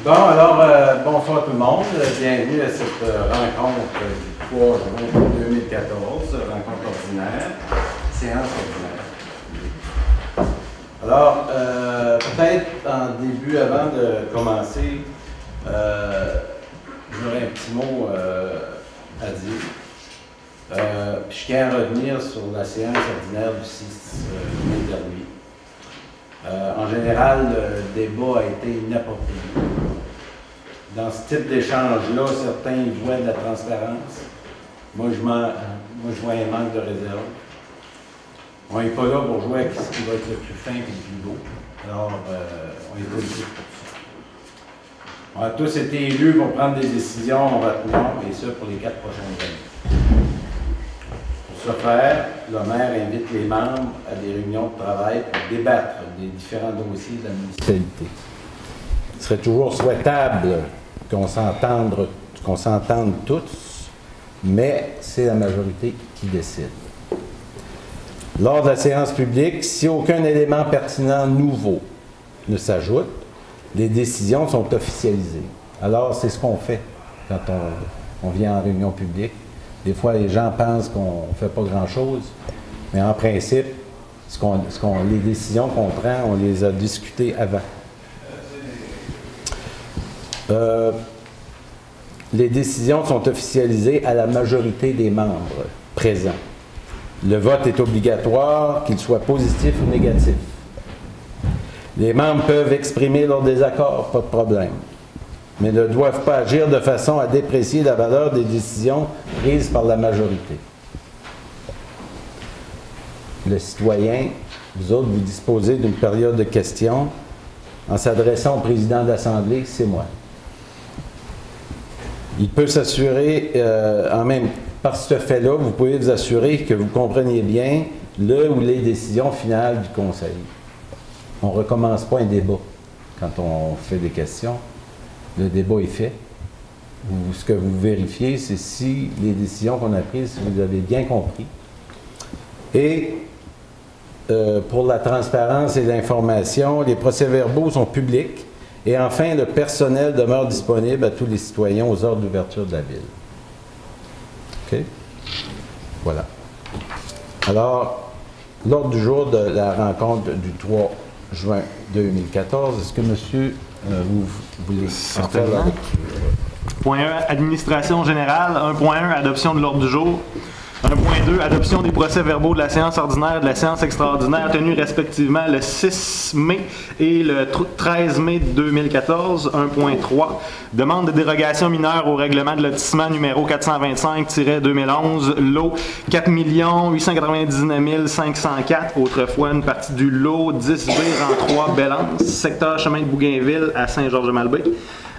Bon, alors, bonsoir tout le monde. Bienvenue à cette rencontre du 3 juin 2014, rencontre ordinaire, séance ordinaire. Alors, peut-être en début, avant de commencer, j'aurais un petit mot à dire. Puis je tiens à revenir sur la séance ordinaire du 6 mai dernier. En général, le débat a été inapproprié. Dans ce type d'échange-là, certains y voient de la transparence. Moi, je vois un manque de réserve. On n'est pas là pour jouer avec ce qui va être le plus fin et le plus beau. Alors, on est pas ici pour ça. On a tous été élus pour prendre des décisions en votre nom, et ça pour les 4 prochaines années. Pour ce faire, le maire invite les membres à des réunions de travail pour débattre des différents dossiers de la municipalité. Il serait toujours souhaitable qu'on s'entende tous, mais c'est la majorité qui décide. Lors de la séance publique, si aucun élément pertinent nouveau ne s'ajoute, les décisions sont officialisées. Alors, c'est ce qu'on fait quand on vient en réunion publique. Des fois, les gens pensent qu'on ne fait pas grand-chose, mais en principe, les décisions qu'on prend, on les a discutées avant. Les décisions sont officialisées à la majorité des membres présents. Le vote est obligatoire, qu'il soit positif ou négatif. Les membres peuvent exprimer leur désaccord, pas de problème, mais ne doivent pas agir de façon à déprécier la valeur des décisions prises par la majorité. Le citoyen, vous autres, vous disposez d'une période de questions en s'adressant au président de l'Assemblée, c'est moi. Il peut s'assurer, par ce fait-là, vous pouvez vous assurer que vous compreniez bien le ou les décisions finales du Conseil. On ne recommence pas un débat quand on fait des questions. Le débat est fait. Ce que vous vérifiez, c'est si les décisions qu'on a prises, si vous avez bien compris. Et pour la transparence et l'information, les procès-verbaux sont publics. Et enfin, le personnel demeure disponible à tous les citoyens aux heures d'ouverture de la ville. OK? Voilà. Alors, l'ordre du jour de la rencontre du 3 juin 2014, est-ce que monsieur, vous voulez en faire la lecture? Point 1, administration générale. 1.1, adoption de l'ordre du jour. 1.2, adoption des procès-verbaux de la séance ordinaire et de la séance extraordinaire tenue respectivement le 6 mai et le 13 mai 2014. 1.3, demande de dérogation mineure au règlement de lotissement numéro 425-2011, lot 4 899 504, autrefois une partie du lot 10B rang 3 Bellance, secteur chemin de Bougainville à Saint-Georges-Malbaie.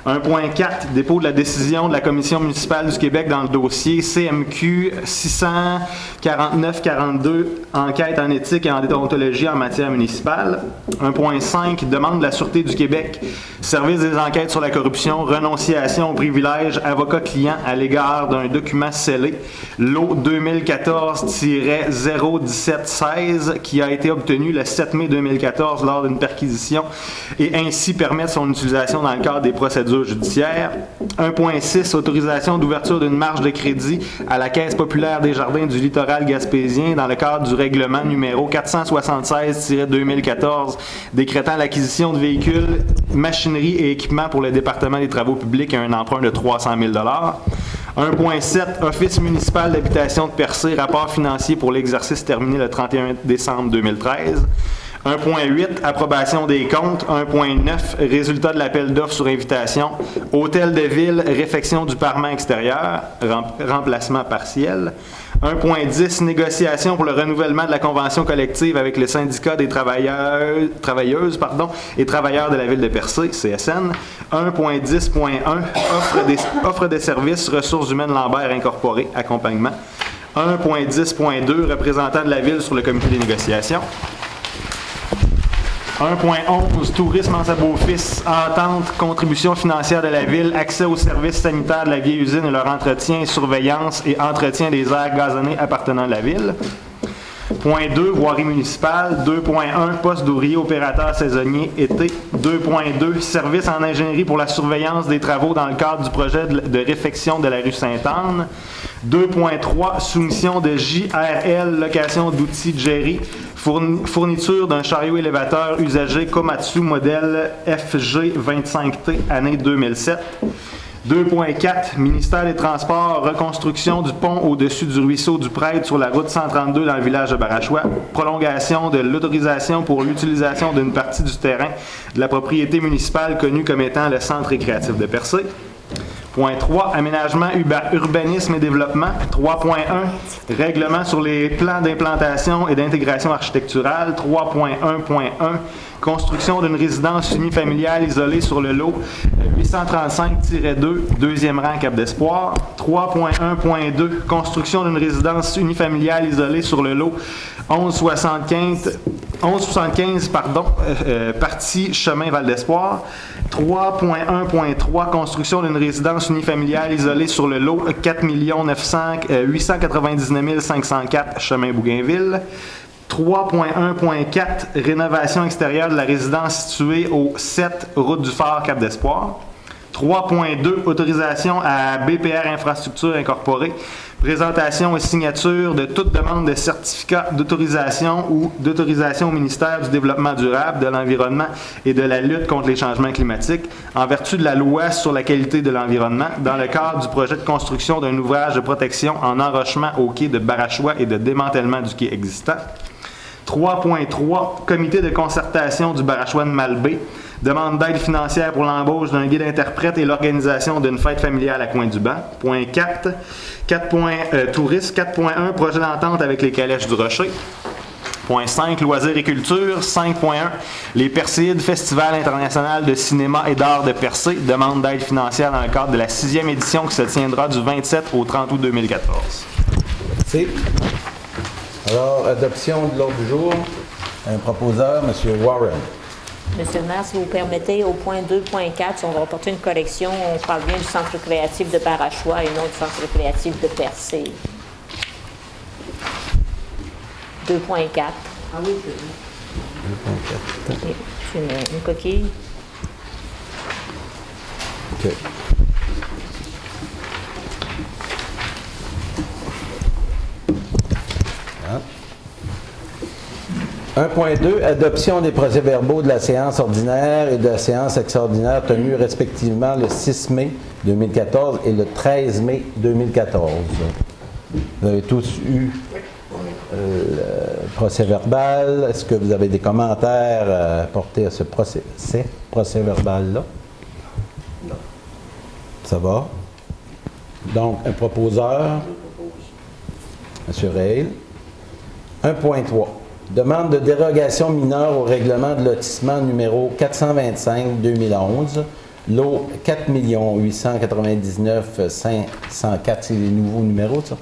1.4, dépôt de la décision de la Commission municipale du Québec dans le dossier CMQ 649-42, enquête en éthique et en déontologie en matière municipale. 1.5, demande de la Sûreté du Québec, service des enquêtes sur la corruption, renonciation au privilège avocat-client à l'égard d'un document scellé, lot 2014-01716, qui a été obtenu le 7 mai 2014 lors d'une perquisition et ainsi permettre son utilisation dans le cadre des procédures judiciaire. 1.6, autorisation d'ouverture d'une marge de crédit à la Caisse populaire des jardins du littoral gaspésien dans le cadre du règlement numéro 476-2014 décrétant l'acquisition de véhicules, machinerie et équipements pour le département des travaux publics à un emprunt de 300 000 $. 1.7, Office municipal d'habitation de Percé, rapport financier pour l'exercice terminé le 31 décembre 2013. 1.8, approbation des comptes. 1.9, résultat de l'appel d'offres sur invitation. Hôtel de ville, réfection du parement extérieur, remplacement partiel. 1.10, négociation pour le renouvellement de la convention collective avec le syndicat des travailleuses et travailleurs de la ville de Percé, CSN. 1.10.1, offre de services, ressources humaines Lambert incorporé, accompagnement. 1.10.2, représentant de la ville sur le comité des négociations. 1.11, tourisme en sa beau-fils, entente, contribution financière de la ville, accès aux services sanitaires de la vieille usine et leur entretien, surveillance et entretien des aires gazonnées appartenant à la ville. Point 2, voirie municipale. 2.1, poste d'ouvrier opérateur saisonnier été. 2.2, service en ingénierie pour la surveillance des travaux dans le cadre du projet de réfection de la rue Sainte-Anne. 2.3, soumission de JRL, location d'outils Jerry, fourniture d'un chariot élévateur usagé Komatsu modèle FG25T, année 2007. 2.4, ministère des Transports, reconstruction du pont au-dessus du ruisseau du Prêtre sur la route 132 dans le village de Barachois, prolongation de l'autorisation pour l'utilisation d'une partie du terrain de la propriété municipale connue comme étant le centre récréatif de Percé. Point 3, aménagement, urbanisme et développement. 3.1, règlement sur les plans d'implantation et d'intégration architecturale. 3.1.1, construction d'une résidence unifamiliale isolée sur le lot 835-2, deuxième rang Cap d'Espoir. 3.1.2, construction d'une résidence unifamiliale isolée sur le lot 1175, partie chemin Val d'Espoir. 3.1.3, construction d'une résidence unifamiliale isolée sur le lot 4 899 504 chemin Bougainville. 3.1.4, rénovation extérieure de la résidence située au 7 route du Phare Cap d'Espoir. 3.2, autorisation à BPR Infrastructure Incorporée. Présentation et signature de toute demande de certificat d'autorisation ou d'autorisation au ministère du Développement durable, de l'Environnement et de la lutte contre les changements climatiques, en vertu de la loi sur la qualité de l'environnement, dans le cadre du projet de construction d'un ouvrage de protection en enrochement au quai de Barachois et de démantèlement du quai existant. 3.3, comité de concertation du Barachois de Malbaie. Demande d'aide financière pour l'embauche d'un guide interprète et l'organisation d'une fête familiale à Coin-du-Banc. Point 4. Tourisme. 4.1, projet d'entente avec les calèches du Rocher. Point 5, loisirs et culture. 5.1, les Perséides, Festival international de cinéma et d'art de Percé. Demande d'aide financière dans le cadre de la 6e édition qui se tiendra du 27 au 30 août 2014. Merci. Alors, adoption de l'ordre du jour. Un proposeur, M. Warren. Monsieur le maire, si vous permettez, au point 2.4, on va reporter une correction. On parle bien du centre récréatif de Barachois et non du centre récréatif de Percé. 2.4. Ah oui, c'est 2.4. C'est une coquille. OK. Ah. 1.2, adoption des procès-verbaux de la séance ordinaire et de la séance extraordinaire tenue respectivement le 6 mai 2014 et le 13 mai 2014. Vous avez tous eu le procès-verbal. Est-ce que vous avez des commentaires à apporter à ce procès-verbal-là? Non. Ça va? Donc, un proposeur. M. Reil. 1.3. Demande de dérogation mineure au règlement de lotissement numéro 425-2011, lot 4 899 504, c'est les nouveaux numéros, ça.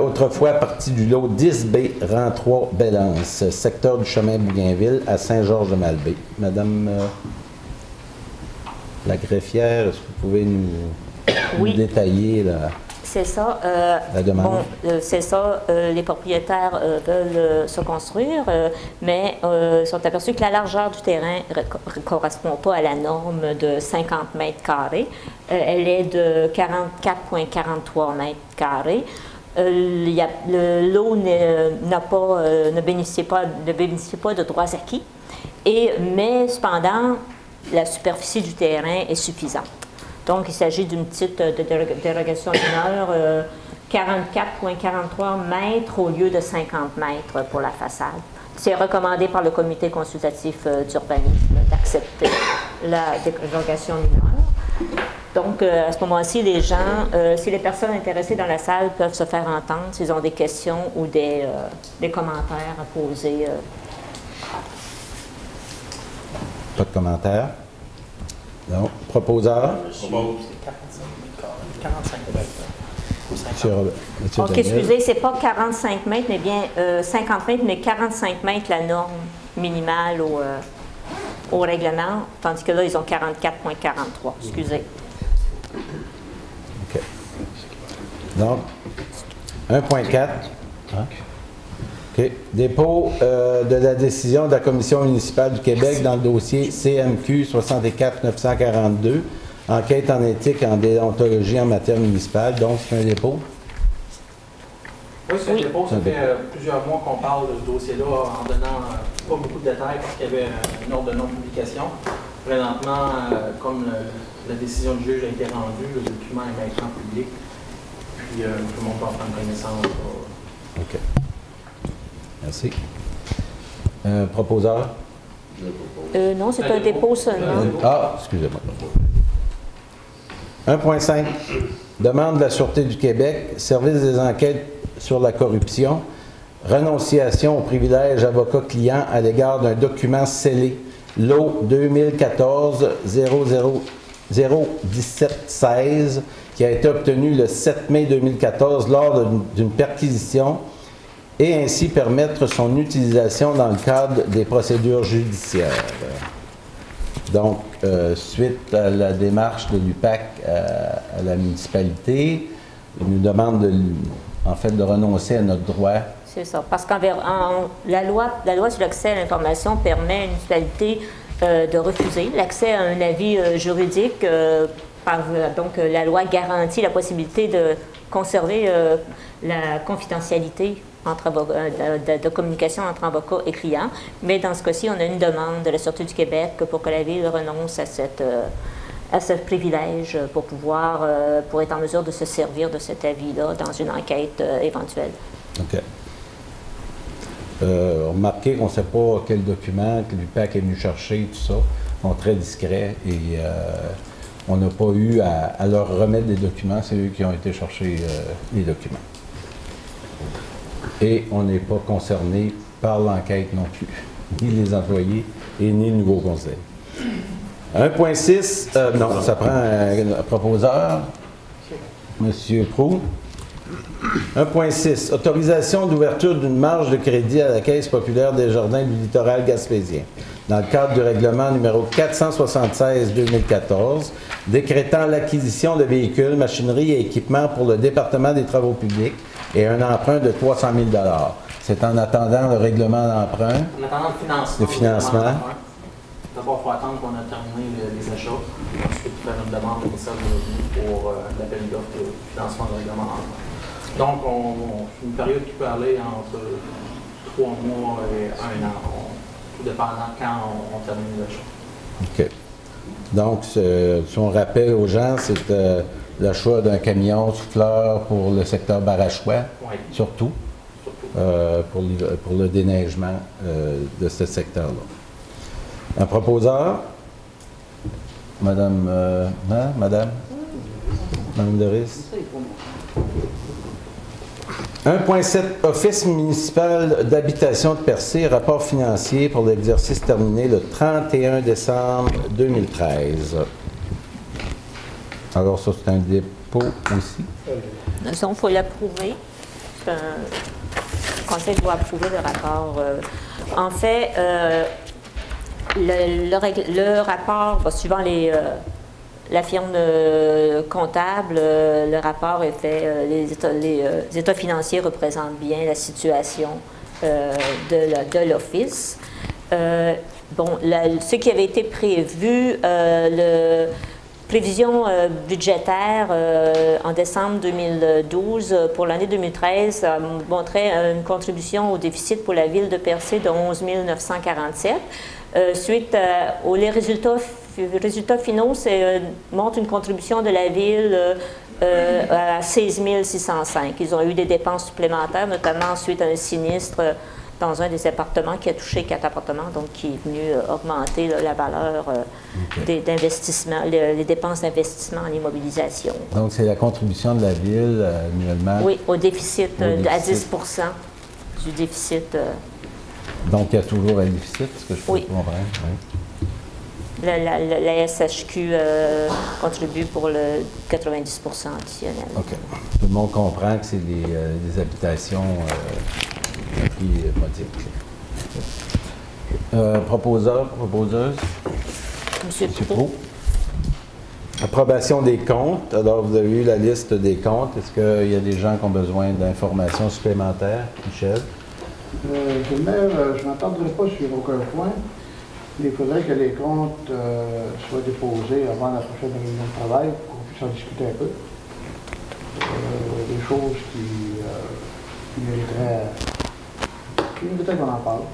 Autrefois partie du lot 10B, rang 3, Bélance, secteur du chemin Bougainville à Saint-Georges-de-Malbaie. Madame la greffière, est-ce que vous pouvez nous détailler la... C'est ça. La demande. Bon, c'est ça. Les propriétaires veulent se construire, mais sont aperçus que la largeur du terrain ne correspond pas à la norme de 50 mètres carrés. Elle est de 44,43 mètres carrés. Le lot ne bénéficie pas de droits acquis, mais cependant, la superficie du terrain est suffisante. Donc, il s'agit d'une petite dérogation mineure, 44,43 mètres au lieu de 50 mètres pour la façade. C'est recommandé par le comité consultatif d'urbanisme d'accepter la dérogation mineure. Donc, à ce moment-ci, les gens, si les personnes intéressées dans la salle peuvent se faire entendre s'ils ont des questions ou des commentaires à poser. Pas de commentaires? Non. Proposeur? C'est 45 mètres. OK, excusez, c'est pas 45 mètres, mais bien 50 mètres, mais 45 mètres la norme minimale au règlement, tandis que là, ils ont 44,43. Excusez. OK. Donc, 1.4. Hein? OK. Dépôt de la décision de la Commission municipale du Québec dans le dossier CMQ 64-942, enquête en éthique et en déontologie en matière municipale. Donc, c'est un dépôt? Oui, c'est un dépôt. Ça fait plusieurs mois qu'on parle de ce dossier-là en donnant pas beaucoup de détails parce qu'il y avait un ordre de non-publication. Présentement, comme la décision du juge a été rendue, le document est maintenant public. Puis tout le monde peut en prendre connaissance. OK. Merci. Proposeur? Non, c'est un dépôt seulement. Ah, excusez-moi. 1.5. Demande de la Sûreté du Québec, service des enquêtes sur la corruption, renonciation au privilège avocat-client à l'égard d'un document scellé, lot 2014-00-017-16, qui a été obtenu le 7 mai 2014 lors d'une perquisition et ainsi permettre son utilisation dans le cadre des procédures judiciaires. Donc, suite à la démarche de l'UPAC à la municipalité, il nous demande de renoncer à notre droit. C'est ça, parce que la loi sur l'accès à l'information permet à une municipalité de refuser l'accès à un avis juridique. Donc, la loi garantit la possibilité de conserver la confidentialité de communication entre avocats et clients. Mais dans ce cas-ci, on a une demande de la Sûreté du Québec pour que la Ville renonce à ce privilège pour être en mesure de se servir de cet avis-là dans une enquête éventuelle. OK. Remarquez qu'on ne sait pas quel document que l'UPAC est venu chercher, tout ça. Ils sont très discrets et on n'a pas eu à leur remettre des documents. C'est eux qui ont été chercher les documents. Et on n'est pas concerné par l'enquête non plus, ni les employés et ni le nouveau conseil. 1.6, non, ça prend un proposeur, M. Proulx. 1.6, autorisation d'ouverture d'une marge de crédit à la Caisse populaire des Jardins du littoral gaspésien. Dans le cadre du règlement numéro 476-2014, décrétant l'acquisition de véhicules, machinerie et équipements pour le département des travaux publics et un emprunt de 300 000 $. C'est en attendant le règlement d'emprunt. En attendant le financement. D'abord, il faut attendre qu'on a terminé les achats. Ensuite, faire une demande au ministère de Revenus pour l'appel d'offres de financement de règlement d'emprunt. Donc, c'est une période qui peut aller entre 3 mois et 1 an, tout dépendant quand on termine l'achat. OK. Donc, si on rappelle aux gens, c'est l'achat d'un camion souffleur pour le secteur Barachois, oui. Surtout. Pour le déneigement de ce secteur-là. Un proposeur? Madame Doris? 1.7, Office municipal d'habitation de Percé, rapport financier pour l'exercice terminé le 31 décembre 2013. Alors ça, c'est un dépôt aussi? Il faut l'approuver. Le Conseil doit approuver le rapport. En fait, le rapport, suivant la firme comptable, le rapport est fait, les états financiers représentent bien la situation de l'Office. Ce qui avait été prévu, prévision budgétaire en décembre 2012 pour l'année 2013 montrait une contribution au déficit pour la ville de Percé de 11 947. Suite aux résultats finaux, montre une contribution de la ville à 16 605. Ils ont eu des dépenses supplémentaires, notamment suite à un sinistre dans un des appartements qui a touché 4 appartements, donc qui est venu augmenter la valeur d'investissement, les dépenses d'investissement en immobilisation. Donc, c'est la contribution de la ville annuellement? Oui, au déficit, à 10 du déficit. Donc, il y a toujours un déficit, ce que je peux comprendre. Oui. La SHQ contribue pour le 90 additionnel. OK. Tout le monde comprend que c'est des habitations à prix modique. Proposeuse? Monsieur Proulx. Approbation des comptes. Alors, vous avez eu la liste des comptes. Est-ce qu'il y a des gens qui ont besoin d'informations supplémentaires? Michel? Monsieur le maire, je ne m'attendrai pas sur aucun point. Il faudrait que les comptes soient déposés avant la prochaine réunion de travail pour qu'on puisse en discuter un peu. Des choses qui mériteraient qu'on en parle.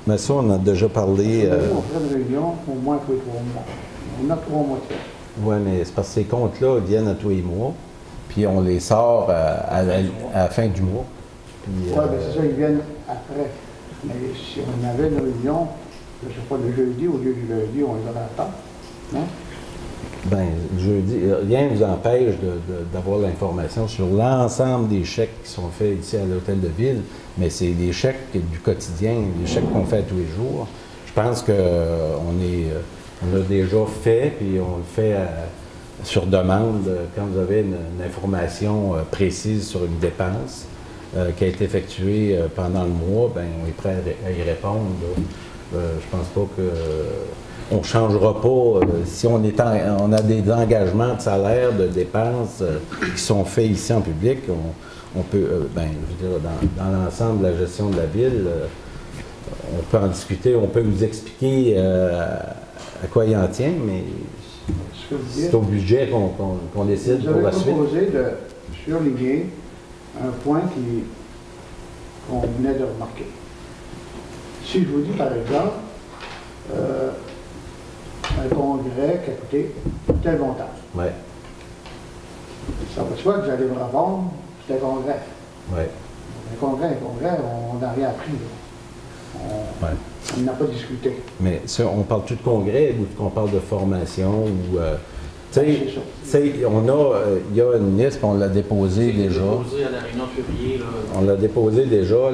Mais ça, on a déjà parlé. On ferait une réunion au moins tous les 3 mois. On a 3 mois de temps. Oui, mais c'est parce que ces comptes-là viennent à tous les mois, puis on les sort à la fin du mois. Oui, mais c'est ça, ils viennent après. Mais si on avait une réunion, je ne sais pas, le jeudi au lieu du lundi, on les aurait à temps. Non? Bien, le jeudi, rien ne vous empêche d'avoir l'information sur l'ensemble des chèques qui sont faits ici à l'Hôtel de Ville, mais c'est des chèques du quotidien, des chèques qu'on fait tous les jours. Je pense qu'on a déjà fait, puis on le fait sur demande. Quand vous avez une information précise sur une dépense qui a été effectuée pendant le mois, bien, on est prêt à y répondre. Je pense pas que... On ne changera pas. Si on a des engagements de salaire, de dépenses qui sont faits ici en public, on peut, je veux dire, dans l'ensemble de la gestion de la ville, on peut en discuter, on peut vous expliquer à quoi il en tient, mais c'est au budget qu'on décide pour la suite. Vous avez proposé de surligner un point qu'on venait de remarquer. Si je vous dis, par exemple, un congrès qui a coûté tel montant. Oui. Ça va de soi que vous allez me répondre, c'est un congrès. Oui. Un congrès, on n'a rien appris. On n'a pas discuté. Mais ça, on parle-tu de congrès ou qu'on parle de formation ou... il y a une liste, on l'a déposée déjà. Déposé à la réunion de février. Là. On l'a déposé déjà.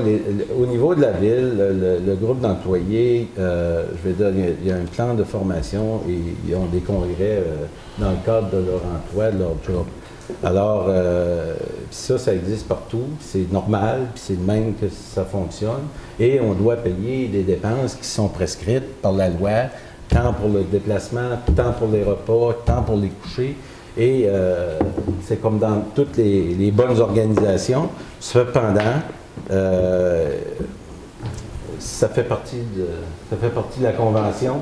Au niveau de la ville, le groupe d'employés, je vais dire, il y a un plan de formation et ils ont des congrès dans le cadre de leur emploi, de leur job. Alors, ça existe partout, c'est normal, puis c'est de même que ça fonctionne. Et on doit payer des dépenses qui sont prescrites par la loi, tant pour le déplacement, tant pour les repas, tant pour les couchers. Et c'est comme dans toutes les bonnes organisations. Cependant, ça fait partie de la convention.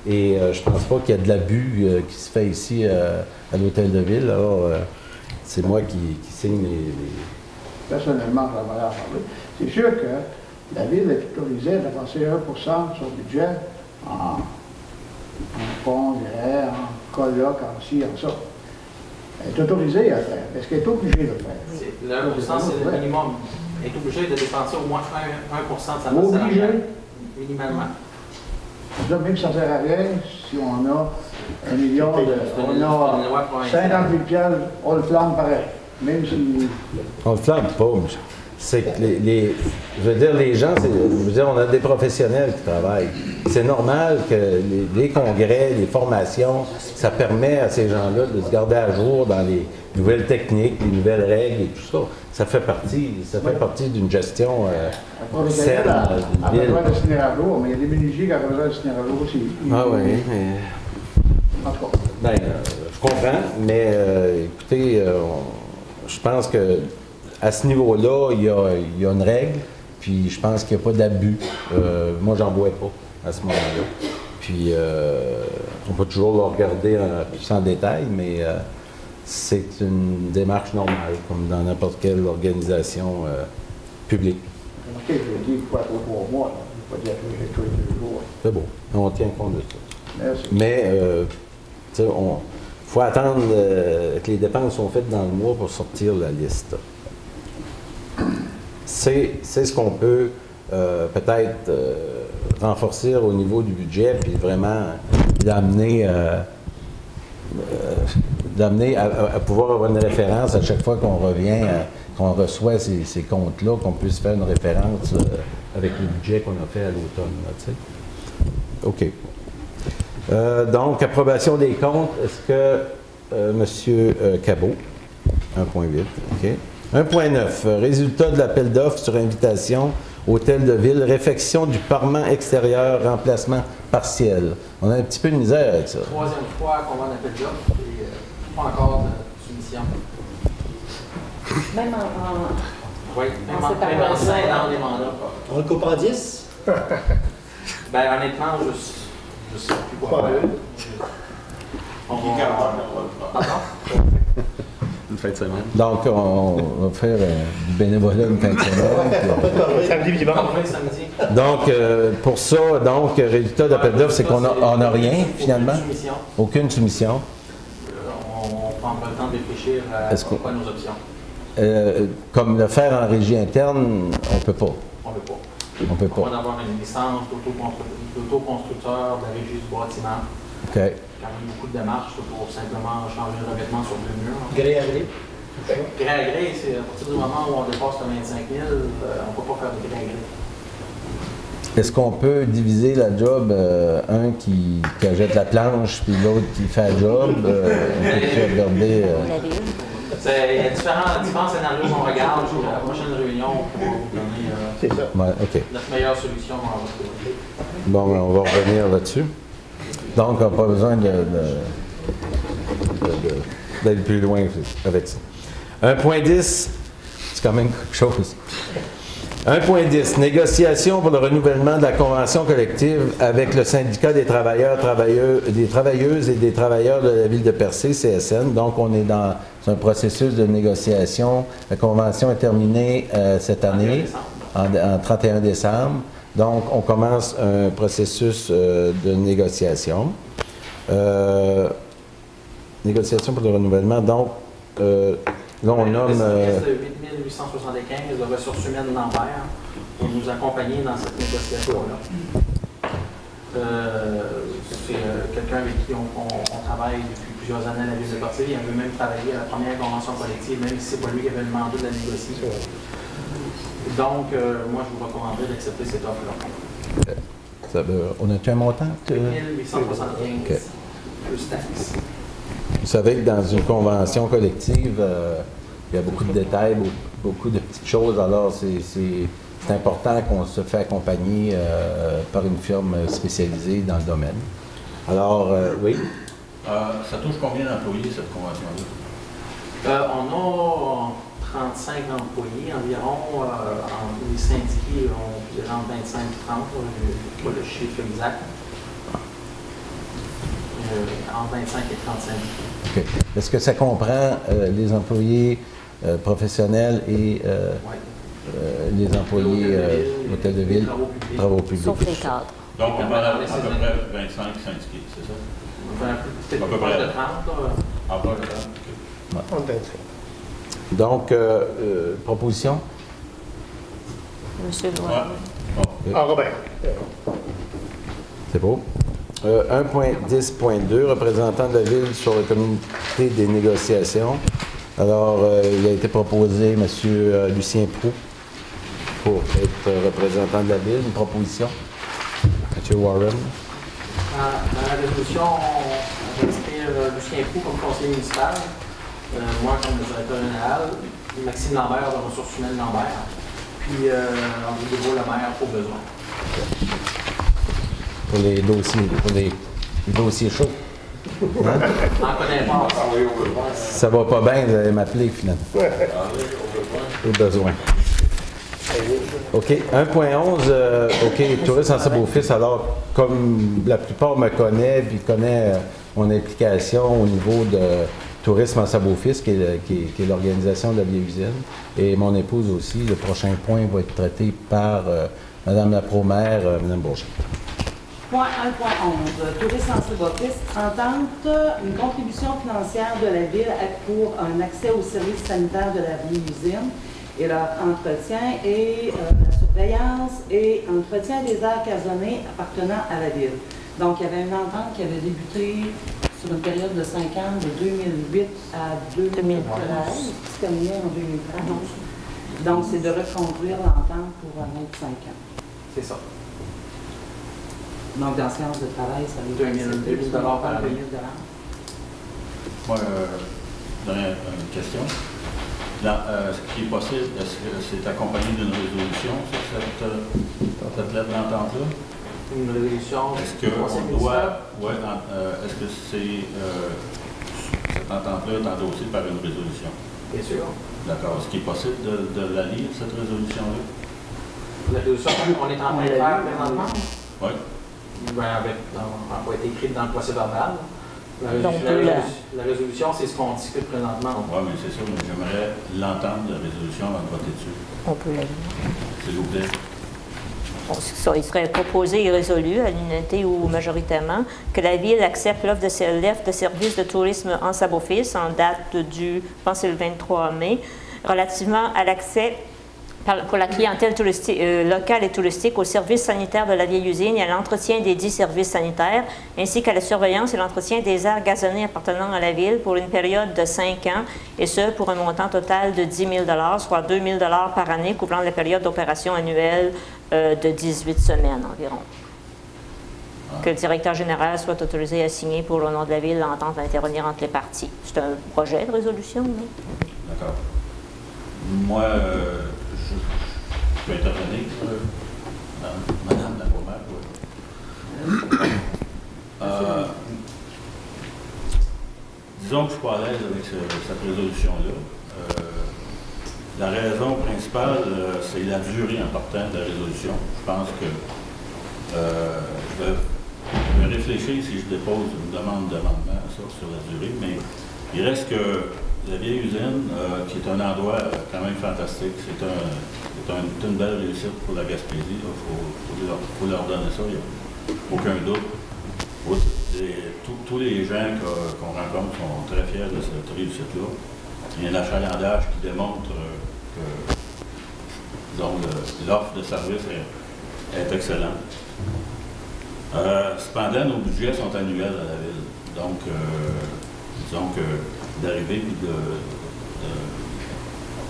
Et je pense pas qu'il y a de l'abus qui se fait ici à l'Hôtel de Ville. Alors, c'est moi qui signe les... Personnellement, j'aimerais en parler. C'est sûr que la Ville est autorisée à dépenser 1% de son budget en congrès, en colloque, en ci, en ça. Elle est autorisée à le faire. Est-ce qu'elle est obligée de le faire? Le 1%, c'est le minimum. Elle est obligée de dépenser au moins 1% de sa masse salariale. Minimalement. Là, même ça ne sert à rien si on a 1 million, on a 50 000 on le flamme pareil. Même si... On le flamme pas, monsieur. C'est que je veux dire, les gens, on a des professionnels qui travaillent. C'est normal que les congrès, les formations, ça permet à ces gens-là de se garder à jour dans les nouvelles techniques, les nouvelles règles et tout ça. Ça fait partie d'une gestion saine d'une ville. De signer à jour, mais il y a des menuisiers qui ont besoin de signer à jour aussi. Ah oui, mais... En tout cas. Bien, je comprends, mais écoutez, je pense que à ce niveau-là, il y a une règle, puis je pense qu'il n'y a pas d'abus. Moi, j'en vois pas à ce moment-là. Puis, on peut toujours le regarder plus en détail, mais c'est une démarche normale, comme dans n'importe quelle organisation publique. OK, je dis qu'il faut être aux 3 mois, je ne vais pas dire tous les 2 jours. C'est beau, on tient compte de ça. Merci. Mais, tu sais, il faut attendre que les dépenses sont faites dans le mois pour sortir la liste. C'est ce qu'on peut peut-être renforcer au niveau du budget, puis vraiment l'amener à pouvoir avoir une référence à chaque fois qu'on revient, qu'on reçoit ces comptes-là, qu'on puisse faire une référence avec le budget qu'on a fait à l'automne. OK. Donc, approbation des comptes. Est-ce que M. Cabot, 1.8, OK. 1.9, résultat de l'appel d'offres sur invitation, Hôtel de Ville, réfection du parement extérieur, remplacement partiel. On a un petit peu de misère avec ça. 3e fois qu'on va en appel d'offres et pas encore de soumission. Même Oui, même en dans les mandats. On le coupe en 10? Ben, honnêtement, je sais plus quoi faire. On va... Une fin de semaine. Donc, on va faire du bénévolat une fin de semaine. Samedi, dimanche. Samedi. Donc, pour ça, résultat d'appel d'offres, c'est qu'on n'a rien, finalement? Aucune soumission. On prendra le temps de réfléchir à quoi nos options. Comme le faire en régie interne, on ne peut pas. On ne peut pas. On peut pas. On va avoir une licence d'autoconstructeur de la régie du bâtiment. OK. Quand même beaucoup de démarches pour simplement changer le revêtement sur deux murs. Gré à gré. Gré à gré, c'est à partir du moment où on dépasse le 25 000, on ne peut pas faire de gré à gré. Est-ce qu'on peut diviser la job, un qui jette la planche, puis l'autre qui fait la job? On peut regarder... Il y a différents scénarios qu'on regarde. À la prochaine réunion, on pourra vous donner notre meilleure solution dans votre côté. Bon, on va revenir là-dessus. Donc, on n'a pas besoin d'aller plus loin avec ça. 1.10, c'est quand même quelque chose. 1.10, négociation pour le renouvellement de la convention collective avec le syndicat des des travailleuses et des travailleurs de la ville de Percé, CSN. Donc, on est dans un processus de négociation. La convention est terminée cette année, en 31 décembre. Donc, on commence un processus de négociation. Négociation pour le renouvellement. Donc, là, on nomme... de 8875 de ressources humaines Lambert pour nous accompagner dans cette négociation-là. C'est quelqu'un avec qui on travaille depuis plusieurs années à la ville de Percé. Il avait même travaillé à la première convention collective, même si ce n'est pas lui qui avait demandé de la négocier. Donc, moi, je vous recommanderais d'accepter cette offre-là. On a-tu un montant? 8875 plus taxes. Vous savez que dans une convention collective, il y a beaucoup de détails, beaucoup de petites choses. Alors, c'est important qu'on se fait accompagner par une firme spécialisée dans le domaine. Alors, oui? Ça touche combien d'employés, cette convention-là? On a 35 employés environ. Les syndiqués ont entre 25 et 30, pas le chiffre exact. Entre 25 et 35. OK. Est-ce que ça comprend les employés professionnels et les employés hôtel de ville, travaux publics? Sauf les cadres. Donc, on parle à peu près 25 syndiqués, c'est ça? Peut-être à peu près de 30. À peu près. Donc, proposition? Monsieur Loire. Robert. C'est beau. 1.10.2, représentant de la ville sur le comité des négociations. Alors, il a été proposé M. Lucien Proux pour être représentant de la ville. Une proposition? M. Warren. Dans la résolution, on inspire Lucien Proux comme conseiller municipal, moi comme directeur général, Maxime Lambert de ressources humaines Lambert, puis André Legault-Lemaire au besoin. Pour les dossiers chauds. Hein? En connaît pas. Ça va pas bien, vous allez m'appeler finalement. Au besoin. OK. 1.11, OK, tourisme en Saint-Beau-Fils. Alors, comme la plupart me connaissent, puis connaissent mon implication au niveau de tourisme en Saint-Beau-Fils, qui est l'organisation de la vieille usine, et mon épouse aussi, le prochain point va être traité par Mme la pro-maire, Mme Bourget. Point 1.11. Tourisme en Saint-Beau-Fils entente une contribution financière de la ville pour un accès aux services sanitaires de la vieille usine et leur entretien et la surveillance et entretien des aires casonnées appartenant à la ville. Donc, il y avait une entente qui avait débuté sur une période de 5 ans, de 2008 à 2013, qui se terminait en 2013. Donc, c'est de reconduire l'entente pour un autre 5 ans. C'est ça. Donc, dans séance de travail, ça veut dire 2 000 par année. Moi, dernière question. Ce qui est possible, est-ce que c'est accompagné d'une résolution sur cette lettre d'entente-là? Une résolution. Est-ce qu'on doit, est-ce que c'est entente-là est endossée par une résolution. Bien sûr. D'accord. Est-ce qu'il est possible de la lire, cette résolution-là? La résolution qu'on est en train de faire présentement, Oui. va être écrite dans le procès-verbal. La résolution, c'est ce qu'on discute présentement. Oui, mais c'est ça, mais j'aimerais l'entendre, la résolution, avant de voter dessus. On peut la lire. S'il vous plaît. Il serait proposé et résolu à l'unité ou majoritairement que la Ville accepte l'offre de services de tourisme en Sabo-Fils en date du, je pense c'est le 23 mai, relativement à l'accès pour la clientèle touristique, locale et touristique aux services sanitaires de la vieille usine et à l'entretien des 10 services sanitaires, ainsi qu'à la surveillance et l'entretien des aires gazonnées appartenant à la Ville pour une période de 5 ans, et ce, pour un montant total de 10 000 $, soit 2 000 $ par année, couvrant la période d'opération annuelle de 18 semaines environ. Que le directeur général soit autorisé à signer pour le nom de la Ville l'entente à intervenir entre les parties. C'est un projet de résolution, non? D'accord. Moi, je peux intervenir, Madame la Première. Disons que je ne suis pas à l'aise avec cette résolution-là. La raison principale, c'est la durée importante de la résolution. Je pense que je vais réfléchir si je dépose une demande d'amendement à ça sur la durée, mais il reste que la vieille usine, qui est un endroit quand même fantastique, c'est une belle réussite pour la Gaspésie. Il faut leur donner ça, il n'y a aucun doute. Tous les gens qu'on rencontre sont très fiers de cette réussite-là. Il y a un achalandage qui démontre que l'offre de service est excellente. Cependant, nos budgets sont annuels à la Ville. Donc, disons que d'arriver et de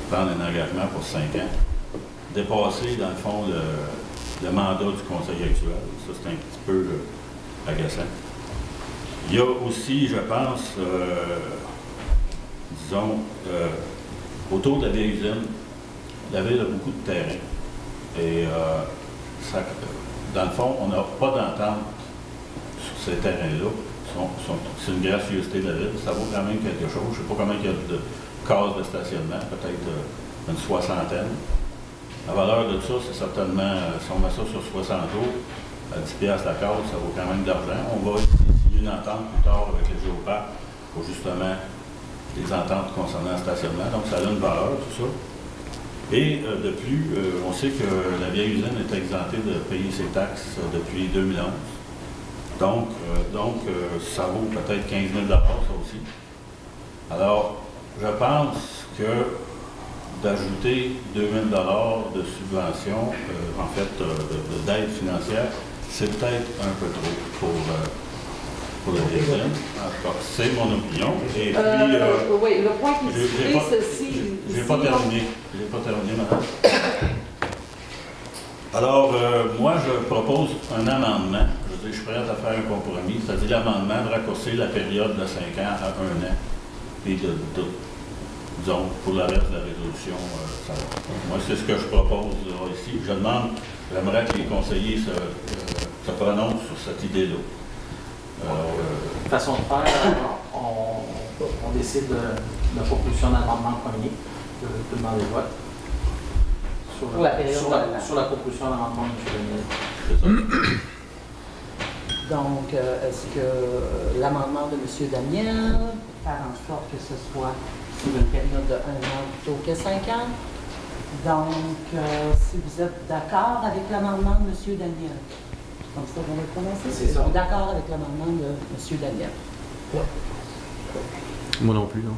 prendre un engagement pour 5 ans, dépasser, dans le fond, le mandat du Conseil actuel, ça, c'est un petit peu agaçant. Il y a aussi, je pense, disons, autour de la vieille usine, la Ville a beaucoup de terrain. Et dans le fond, on n'a pas d'entente sur ces terrains-là. C'est une gracieuseté de la Ville. Ça vaut quand même quelque chose. Je ne sais pas combien il y a de cases de stationnement, peut-être une soixantaine. La valeur de ça, c'est certainement, si on met ça sur 60 euros, à 10 $ la case, ça vaut quand même de l'argent. On va signer une entente plus tard avec les géoparcs pour justement les ententes concernant le stationnement. Donc, ça a une valeur, tout ça. Et de plus, on sait que la vieille usine est exemptée de payer ses taxes depuis 2011. Donc, ça vaut peut-être 15 000 $, ça aussi. Alors, je pense que d'ajouter 2 000 $ de subvention, en fait, d'aide financière, c'est peut-être un peu trop pour la usine. En tout cas, c'est mon opinion. Et puis, oui, le point qui est ceci... Je n'ai pas terminé. Je n'ai pas terminé, madame. Alors, moi, je propose un amendement. Je suis prêt à faire un compromis, c'est-à-dire l'amendement de raccourcir la période de 5 ans à 1 an. Et disons, pour le reste de la résolution, ça va. Moi, c'est ce que je propose ici. J'aimerais que les conseillers se prononcent sur cette idée-là. Façon de faire, on décide de la proposition d'amendement premier, de demander le vote. Sur la proposition d'amendement de M. Daniel. Donc, est-ce que l'amendement de M. Daniel, faire en sorte que ce soit sur une période de 1 an plutôt que 5 ans? Donc, si vous êtes d'accord avec l'amendement de M. Daniel, comme ça qu'on va le prononcer, c'est ça. D'accord avec l'amendement de M. Daniel? Oui. Moi non plus, non.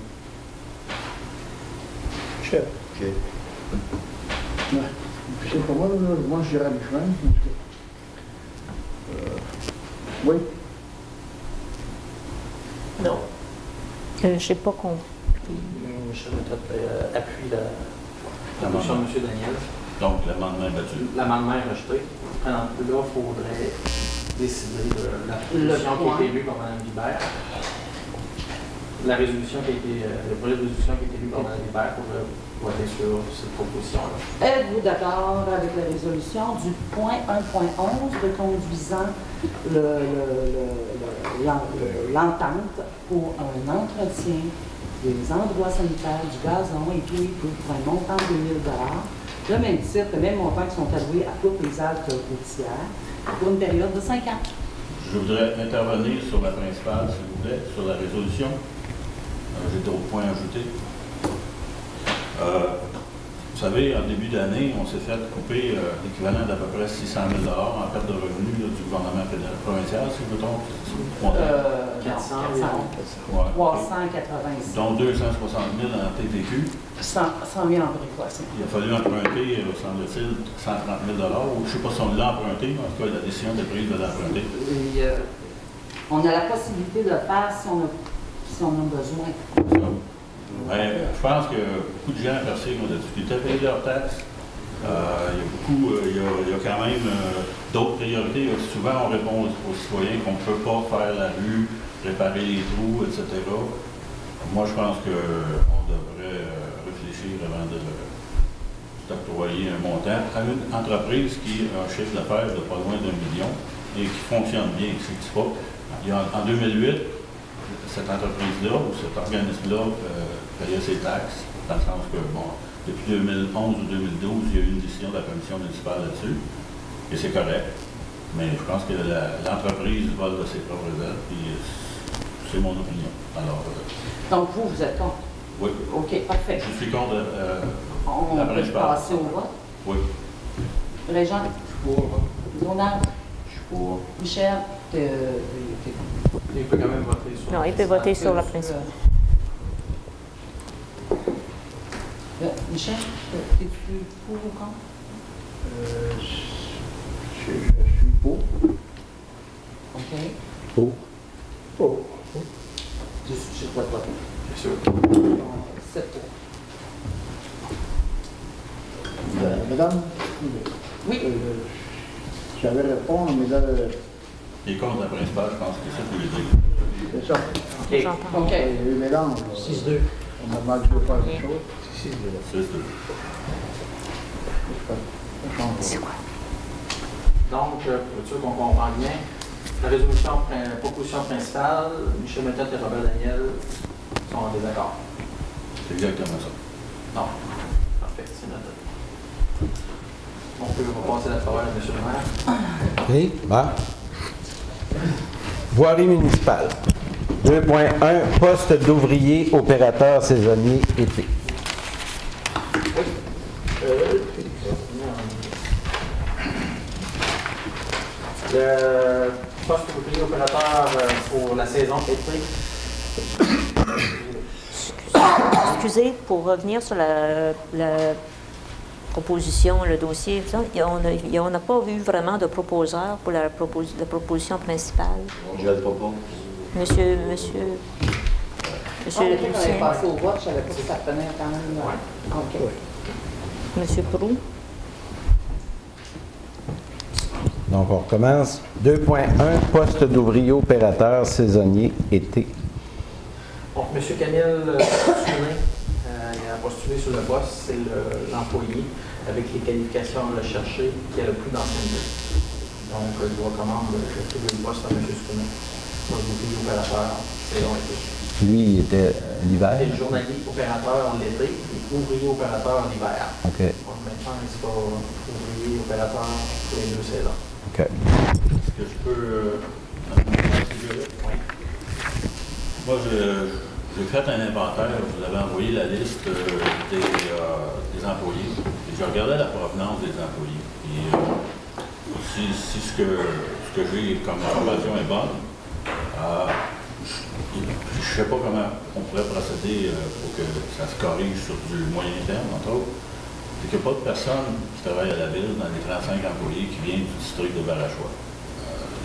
Chef. Ouais. C'est pas moi, moi je dirais les chemins. Oui. Non. Je n'ai pas compris. Je appuie la proposition de M. Daniel. Donc, l'amendement est battu. L'amendement est rejeté. Là, il faudrait décider de la proposition qui est élue par Mme Guibert. la résolution qui a été, le projet de résolution qui a été lu par Mme Hébert pour voter sur cette proposition-là. Êtes-vous d'accord avec la résolution du point 1.11 reconduisant l'entente pour un entretien des endroits sanitaires, du gazon et tout pour un montant de 2 000 $, le même titre, le même montant qui sont alloués à toutes les actes routières pour une période de 5 ans? Je voudrais intervenir sur la principale, s'il vous plaît, sur la résolution. J'ai d'autres points à ajouter. Vous savez, en début d'année, on s'est fait couper l'équivalent d'à peu près 600 000 $ en perte de revenus du gouvernement fédéral provincial, si je me trompe. 400 386. Dont 260 000 en TTQ. 100 000 en prévocation. Il a fallu emprunter, semble-t-il, 130 000 $, ou je ne sais pas si on l'a emprunté, mais en tout cas, la décision de prise de l'emprunter. On a la possibilité de le faire si on a besoin. Ben, je pense que beaucoup de gens à Percé ont de la difficulté à payer leurs taxes. Il y a quand même d'autres priorités. Souvent, on répond aux citoyens qu'on ne peut pas faire la rue, réparer les trous, etc. Moi, je pense qu'on devrait réfléchir avant d'octroyer un montant à une entreprise qui a un chiffre d'affaires de pas loin d'1 million et qui fonctionne bien. En 2008, cette entreprise-là ou cet organisme-là payait ses taxes, dans le sens que, bon, depuis 2011 ou 2012, il y a eu une décision de la commission municipale là-dessus, et c'est correct. Mais je pense que l'entreprise vole de ses propres ailes, puis c'est mon opinion. Alors, donc, vous êtes contre? Oui. OK, parfait. Je suis contre on la peut principale. passer au vote? Oui. Régent? Je suis pour. Donald? Je suis pour. Michel? Il peut quand même voter sur Non, il peut voter sur la principale. Michel, es-tu pour ou contre? Je suis pour. OK. Pour. Pour. Je crois pas. C'est sûr. C'est pour. Madame? Oui. J'avais répondu, mais là, Il est contre la principale, je pense que c'est ça que vous voulez dire. c'est ça. J'entends. OK. Il y a eu mélange. 6-2. On a mal joué pas les choses. C'est ça. C'est quoi? Donc, pour être sûr qu'on comprend bien, la proposition principale, Michel Méthode et Robert Daniel sont en désaccord. C'est exactement ça. Non. Parfait, c'est noté. On peut repasser la parole à M. le maire. OK. Bon. Voirie municipale. 2.1, poste d'ouvrier opérateur saisonnier été. Le poste d'ouvrier opérateur pour la saison été. Excusez, pour revenir sur la proposition, le dossier, on n'a pas vu vraiment de proposeur pour la proposition principale. Je le propose. Monsieur On Lucien. avait passé au vote, je savais pas si ça prenait quand même. OK. Monsieur Proulx. Donc, on recommence. 2.1, poste d'ouvrier opérateur saisonnier été. Bon, M. Camille Sounin, il a postulé sur le poste, c'est l'employé avec les qualifications recherchées qui a le plus d'ancienneté. Donc, je vous recommande de trouver le poste à M. Sounin, poste d'ouvrier opérateur saison été. Lui, il était l'hiver. Et le journalier opérateur en l'été et ouvrier opérateur en hiver. OK. Donc, maintenant, il sera ouvrier opérateur pour les 2 saisons. OK. Est-ce que je peux... Oui. Moi, j'ai fait un inventaire. Vous avez envoyé la liste des employés. Et je regardais la provenance des employés. Et si ce que j'ai comme information est bonne, je ne sais pas comment on pourrait procéder pour que ça se corrige sur du moyen terme, entre autres. C'est qu'il n'y a pas de personne qui travaille à la ville dans les 35 employés qui viennent du district de Barachois.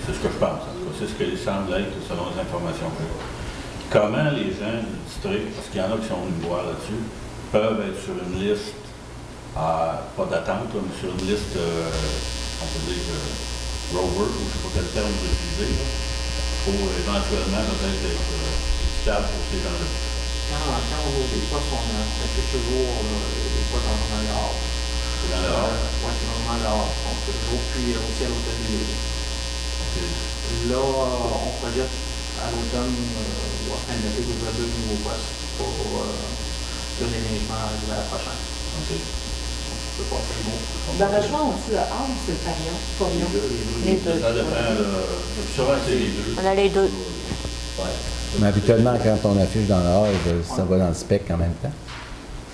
C'est ce que je pense. En tout cas, c'est ce que semble être selon les informations que j'ai. Comment les gens du district, parce qu'il y en a qui sont venus me voir là-dessus, peuvent être sur une liste, pas d'attente, mais sur une liste, on peut dire, rover, ou je ne sais pas quel terme vous utilisez, pour éventuellement peut-être être profitable pour ces gens-là. Quand on ouvre des postes, on fait toujours des postes dans le dehors. C'est dans le hall. Oui, c'est vraiment dehors. On fait toujours, puis aussi à l'hôtel de ville. Là, on projette à l'automne ou à fin de l'été d'ouvrir 2 nouveaux postes pour le déménagement l'hiver prochain. OK. On peut pas faire bon. Barragement, on dit le A ou c'est le pavillon? Les deux. Ça dépend, souvent c'est les deux. On a les deux. Ouais. Mais habituellement, quand on affiche dans le hall, ça va dans le spec en même temps.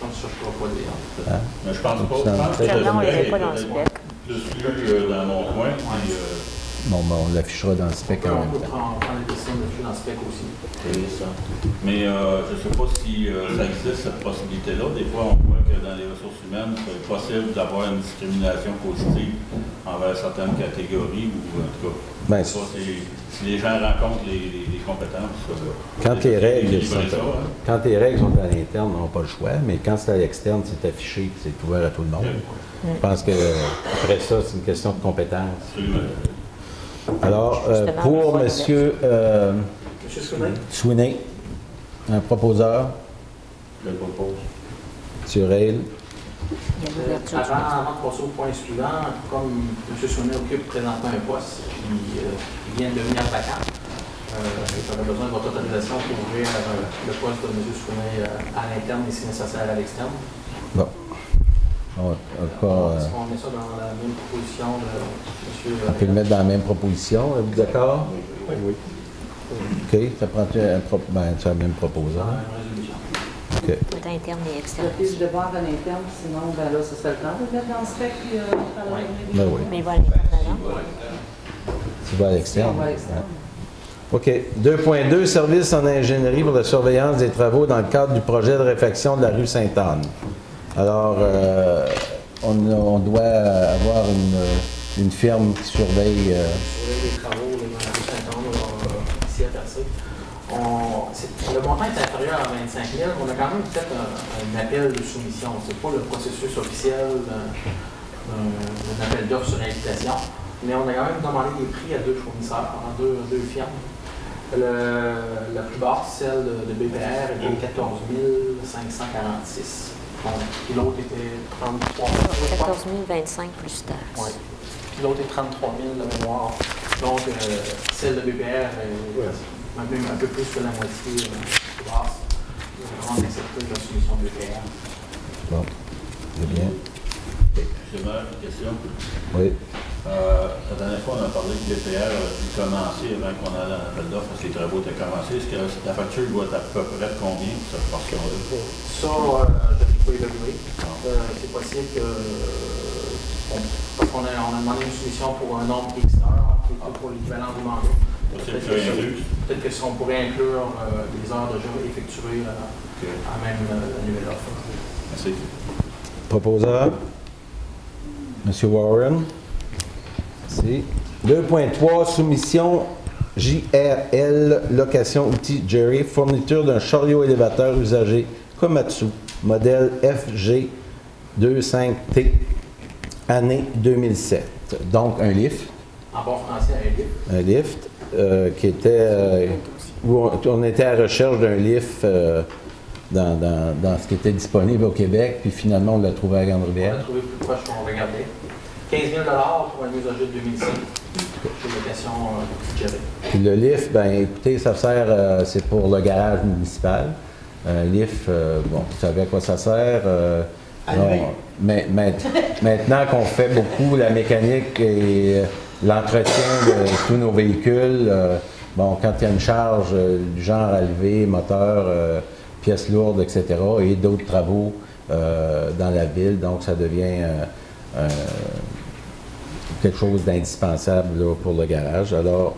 Comme ça, je ne pourrais pas dire. Hein? Mais je pense pas. Ça, Je pense que Actuellement, on les le met pas dans le spec. plus dans mon coin. Puis, Bon, ben, on l'affichera dans le spec en On même peut temps. prendre la décision de faire dans le spec aussi. c'est ça. Mais je ne sais pas si ça existe, cette possibilité-là. Des fois, on voit que dans les ressources humaines, c'est possible d'avoir une discrimination positive envers certaines catégories ou en tout cas, Ben, je sais pas si les gens rencontrent les compétences. Quand les règles sont, quand les règles sont à l'interne, on n'a pas le choix, mais quand c'est à l'externe, c'est affiché, c'est ouvert à tout le monde. Je pense que après ça, c'est une question de compétence. Absolument. Alors, Justement, pour on va M. Monsieur Sounet? Sweeney, un proposeur, Je le propose. M. Rail, Il y a l'ouverture du Avant de passer au point suivant, comme M. Sounet occupe présentement un poste qui vient de devenir vacant, j'aurais besoin de votre autorisation pour ouvrir le poste de M. Sounet à l'interne et si nécessaire à l'externe. bon. On Est-ce qu'on met ça dans la même proposition de M. On peut le mettre dans la même proposition, êtes-vous d'accord? Oui. OK, ça prend-tu c'est la même proposeur? résolution? OK. peut être interne et Le externe. fiche de bord à l'interne, sinon, ben là, ce serait le temps de le mettre dans le spec puis faire la journée des Ben jours. oui. Mais il va à l'interne dedans. Tu vas à l'externe. On va à l'externe. OK. 2.2, service en ingénierie pour la surveillance des travaux dans le cadre du projet de réfection de la rue Sainte-Anne. Alors, on doit avoir une firme qui surveille. Sur les travaux, les Saint-Anne, ici à Percé. Le montant est inférieur à 25 000. On a quand même fait un appel de soumission. Ce n'est pas le processus officiel d'un appel d'offres sur invitation, mais on a quand même demandé des prix à 2 fournisseurs, à deux firmes. La plus basse, celle de BPR, était 14 546. Puis l'autre était 33 000. 14 025 plus taxes. Oui. Puis l'autre est 33 000 de mémoire. Donc, celle de BPR est même un peu plus que la moitié basse. On a vraiment accepté la solution de BPR. Bon, c'est bien. J'ai une question. Oui. La dernière fois, on a parlé que BPR a dû commencer avant qu'on allait à l'appel d'offres parce que les travaux étaient commencés. Est-ce que la facture doit être à peu près de combien pour cette portion-là? Ça, je n'ai pas évalué. C'est possible que. Parce qu'on a demandé une solution pour un nombre X heures qui était pour l'équivalent du mandat. Peut-être que si on pourrait inclure des heures de jeu effectuées à même la nouvelle offre. Merci. Proposeur. M. Warren. Merci. 2.3, soumission JRL, location outil Jerry, fourniture d'un chariot élévateur usagé Komatsu, modèle FG25T, année 2007. Donc, un lift. En bon français, un lift. Un lift qui était. Où on était à la recherche d'un lift dans ce qui était disponible au Québec, puis finalement, on l'a trouvé à On Grande-Rivière. a trouvé plus proche qu'on regardait. 15 000 pour un usager de 2005. C'est location Jerry. Puis le lift, ben écoutez, ça sert, c'est pour le garage municipal. Un lift, bon, vous savez à quoi ça sert. Maintenant qu'on fait beaucoup la mécanique et l'entretien de tous nos véhicules, bon, quand il y a une charge du genre à lever, moteur, pièces lourdes, etc., et d'autres travaux dans la ville, donc ça devient quelque chose d'indispensable là, pour le garage. Alors,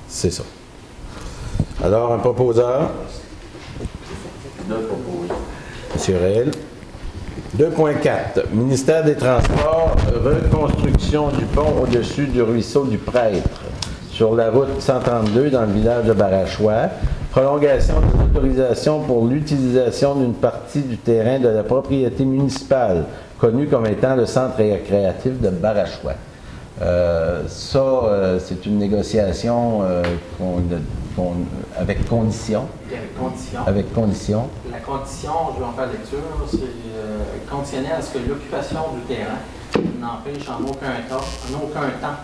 c'est ça. Alors, un proposeur. M. Réel. 2.4. Ministère des Transports, reconstruction du pont au-dessus du ruisseau du Prêtre sur la route 132 dans le village de Barachois. Prolongation de l'autorisation pour l'utilisation d'une partie du terrain de la propriété municipale, connu comme étant le centre récréatif de Barachois. C'est une négociation avec condition. Avec condition. Avec condition. La condition, je vais en faire lecture, c'est conditionnel à ce que l'occupation du terrain n'empêche en aucun temps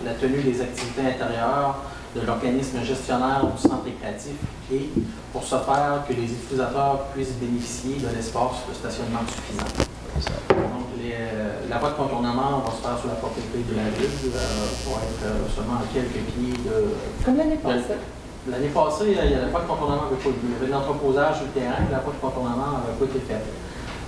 la tenue des activités intérieures de l'organisme gestionnaire du centre récréatif et, pour ce faire, que les utilisateurs puissent bénéficier de l'espace de stationnement suffisant. Donc, la voie de contournement va se faire sur la propriété de la ville pour être seulement à quelques pieds de... Comme l'année passée. L'année passée, la voie de contournement n'avait pas eu lieu. Il y avait de l'entreposage sur le terrain, mais la voie de contournement n'avait pas été faite.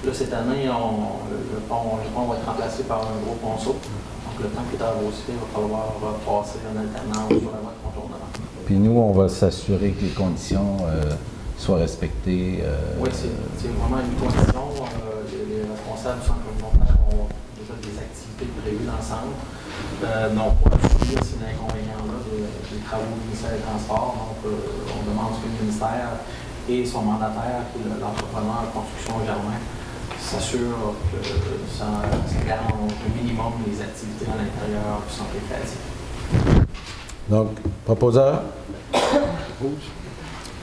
Là, cette année, le pont va être remplacé par un gros ponceau. Donc, le temps que travaux se fait, il va falloir passer en alternance sur la voie de contournement. Puis nous, on va s'assurer que les conditions soient respectées. Oui, c'est vraiment une condition. Les responsables du centre communautaire ont déjà des activités prévues dans le centre. Non pas à subir ces inconvénients-là des travaux du ministère des Transports. Donc, on demande que le ministère et son mandataire, qui est l'entrepreneur Construction Germain, s'assure que ça garde au minimum les activités à l'intérieur du centre récréatif. Donc, proposeur?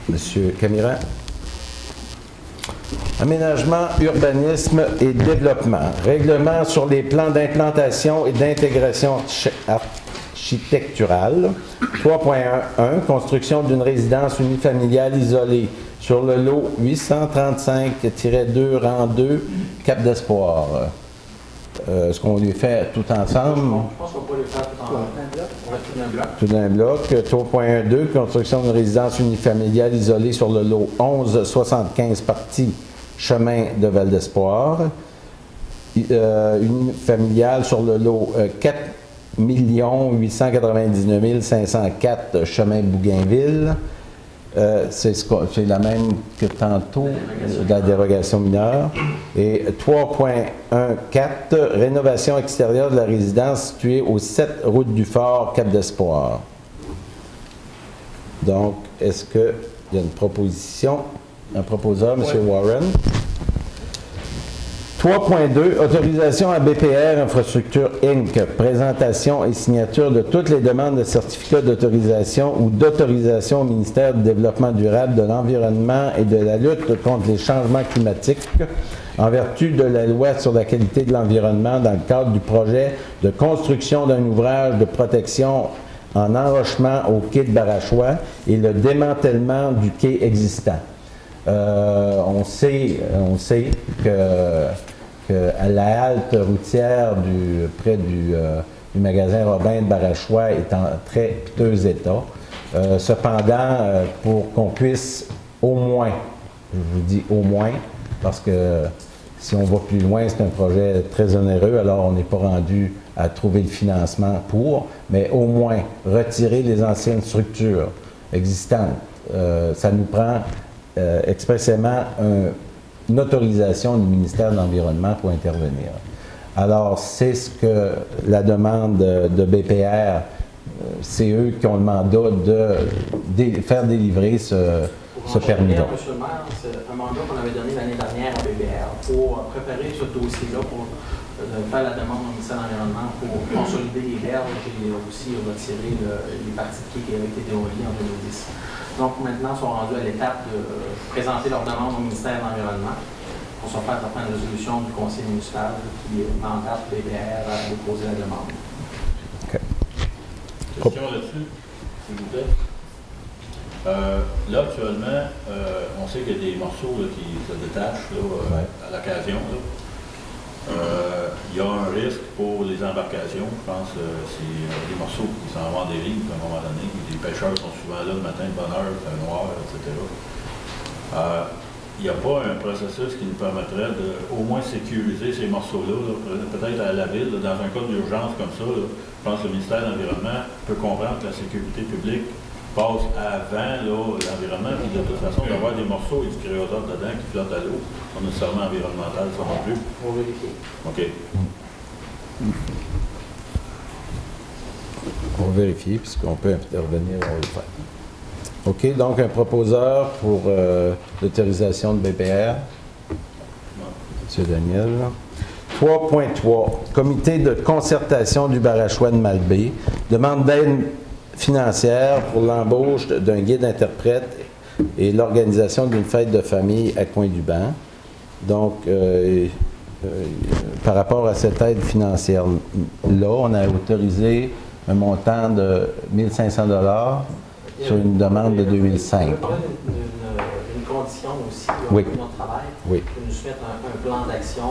Monsieur Camira. Aménagement, urbanisme et développement. Règlement sur les plans d'implantation et d'intégration architecturale. 3.1. Construction d'une résidence unifamiliale isolée sur le lot 835-2, rang 2, Cap d'Espoir. Est-ce qu'on les fait tout ensemble? Je pense qu'on peut les faire tout ensemble. On va tout d'un bloc. Tout d'un bloc. 3.1.2, construction d'une résidence unifamiliale isolée sur le lot 1175 partie chemin de Val d'Espoir. Unifamiliale sur le lot 4 899 504 chemin Bougainville. C'est la même que tantôt, de la dérogation mineure. Et 3.14, rénovation extérieure de la résidence située au 7 route du Fort, Cap d'Espoir. Donc, est-ce qu'il y a une proposition? Un proposeur, M. Warren. 3.2, autorisation à BPR Infrastructure Inc. Présentation et signature de toutes les demandes de certificats d'autorisation ou d'autorisation au ministère du Développement durable, de l'Environnement et de la lutte contre les changements climatiques en vertu de la loi sur la qualité de l'environnement dans le cadre du projet de construction d'un ouvrage de protection en enrochement au quai de Barachois et le démantèlement du quai existant. On sait que à la halte routière près du magasin Robin de Barachois est en très piteux état. Cependant, pour qu'on puisse au moins, je vous dis au moins, parce que si on va plus loin, c'est un projet très onéreux, alors on n'est pas rendu à trouver le financement pour, mais au moins retirer les anciennes structures existantes. Ça nous prend expressément une autorisation du ministère de l'Environnement pour intervenir. Alors, c'est ce que la demande de BPR, c'est eux qui ont le mandat de faire délivrer ce permis-là. Monsieur le maire, c'est un mandat qu'on avait donné l'année dernière à BPR pour préparer ce dossier-là, pour faire la demande au ministère de l'Environnement pour consolider les berges et aussi retirer les parties de quai qui avaient été démolies en 2010. Donc maintenant, ils sont rendus à l'étape de présenter leur demande au ministère de l'Environnement pour se faire après une résolution du conseil municipal qui mandate BPR à déposer la demande. Okay. Question là-dessus, s'il vous plaît. Là, actuellement, on sait qu'il y a des morceaux là, qui se détachent là, à l'occasion. Il y a un risque pour les embarcations. Je pense que c'est des morceaux qui s'en vont des rives à un moment donné. Les pêcheurs sont souvent là le matin de bonne heure, c'est noir, etc. Il n'y a pas un processus qui nous permettrait de au moins sécuriser ces morceaux-là, peut-être à la ville, dans un cas d'urgence comme ça. Là, je pense que le ministère de l'Environnement peut comprendre que la sécurité publique passe avant l'environnement, puis de toute façon, d'avoir des morceaux et du créosote dedans qui flottent à l'eau, pas nécessairement environnemental, ça non plus. On va vérifier. OK. On va vérifier, puisqu'on peut intervenir, on va le faire. OK, donc un proposeur pour l'autorisation de BPR. M. Daniel. 3.3. Comité de concertation du Barachois de Malbaie. Demande d'aide financière pour l'embauche d'un guide-interprète et l'organisation d'une fête de famille à Coin-du-Banc. Donc, par rapport à cette aide financière-là, on a autorisé un montant de 1 500 $ sur une demande de 2005. Une condition aussi oui. de notre travail, oui. de nous soumettre un plan d'action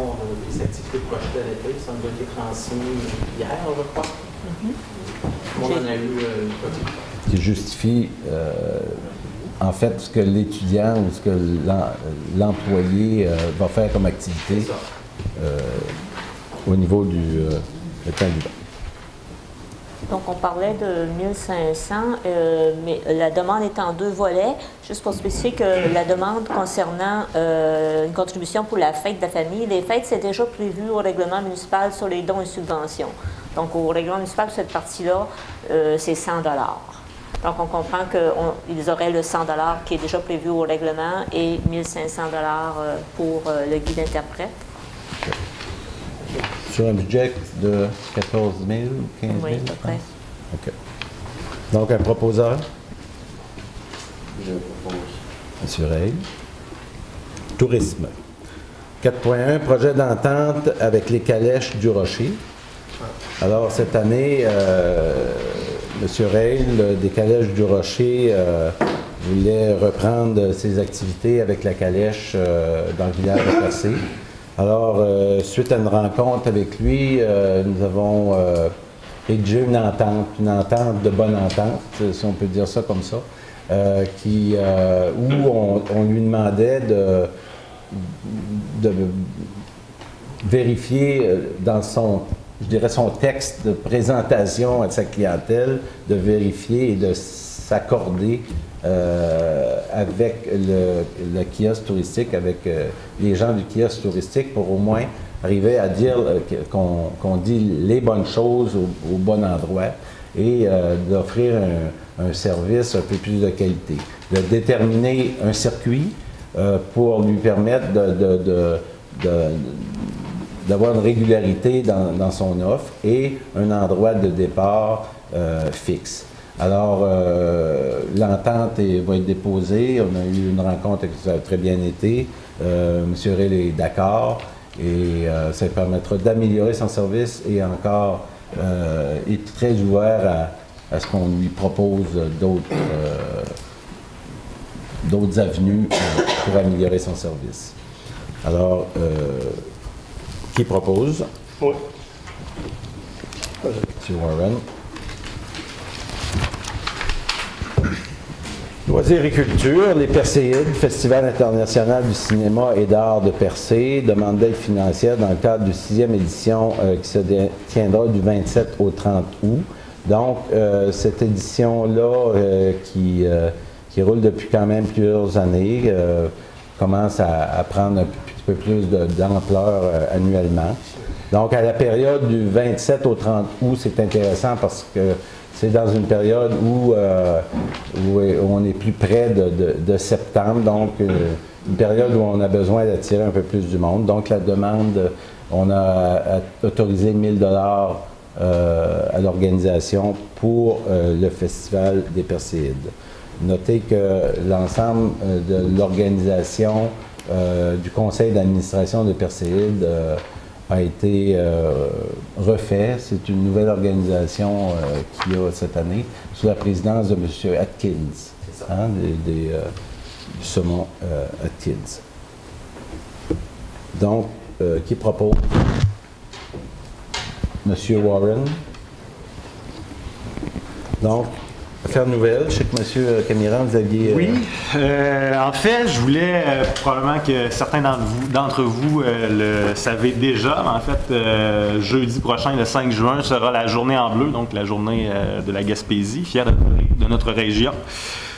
des activités projetées à l'été. Ça nous a été transmis hier, je crois. On en a eu une copie. Qui justifie en fait ce que l'étudiant ou ce que l'employé va faire comme activité au niveau du candidat. Donc, on parlait de 1500, mais la demande est en 2 volets. Juste pour spécifier que la demande concernant une contribution pour la fête de la famille, les fêtes, c'est déjà prévu au règlement municipal sur les dons et subventions. Donc, au règlement municipal, cette partie-là, c'est 100 $. Donc, on comprend qu'ils auraient le 100 $ qui est déjà prévu au règlement et 1500 $ pour le guide interprète. Sur un budget de 14 000 ou 15 000? Oui, à peu près. OK. Donc, un proposeur? Je propose. Monsieur Ray. Tourisme. 4.1, projet d'entente avec les calèches du Rocher. Alors, cette année, M. Ray, des calèches du Rocher, voulait reprendre ses activités avec la calèche dans le village de Percé. Alors, suite à une rencontre avec lui, nous avons rédigé une entente de bonne entente, si on peut dire ça comme ça, où on lui demandait de vérifier dans son texte de présentation à sa clientèle, de vérifier et de s'accorder avec le kiosque touristique, avec les gens du kiosque touristique pour au moins arriver à dire qu'on dit les bonnes choses au bon endroit et d'offrir un service un peu plus de qualité. De déterminer un circuit pour lui permettre d'avoir une régularité dans son offre et un endroit de départ fixe. Alors, l'entente va être déposée. On a eu une rencontre qui a très bien été. M. Rell est d'accord et ça permettra d'améliorer son service et encore est très ouvert à ce qu'on lui propose d'autres avenues pour améliorer son service. Alors, qui propose? Oui. M. Warren. Loisirs et culture, les Perséides, Festival international du cinéma et d'art de Percé, demande d'aide financière dans le cadre du 6e édition qui se tiendra du 27 au 30 août. Donc, cette édition-là qui roule depuis quand même plusieurs années, commence à prendre un petit peu plus d'ampleur annuellement. Donc, à la période du 27 au 30 août, c'est intéressant parce que c'est dans une période où on est plus près de septembre, donc une période où on a besoin d'attirer un peu plus du monde. Donc, la demande, on a autorisé 1 000 $ à l'organisation pour le Festival des Perséides. Notez que l'ensemble de l'organisation du conseil d'administration de Perséides a été refait. C'est une nouvelle organisation qu'il y a cette année, sous la présidence de M. Atkins, du saumon Atkins. Donc, qui propose? M. Warren. Donc, affaires nouvelles, je sais que M. Camiran, vous aviez... Oui, en fait, je voulais, probablement que certains d'entre vous le savez déjà, mais en fait, jeudi prochain, le 5 juin, sera la journée en bleu, donc la journée de la Gaspésie, fière de notre région.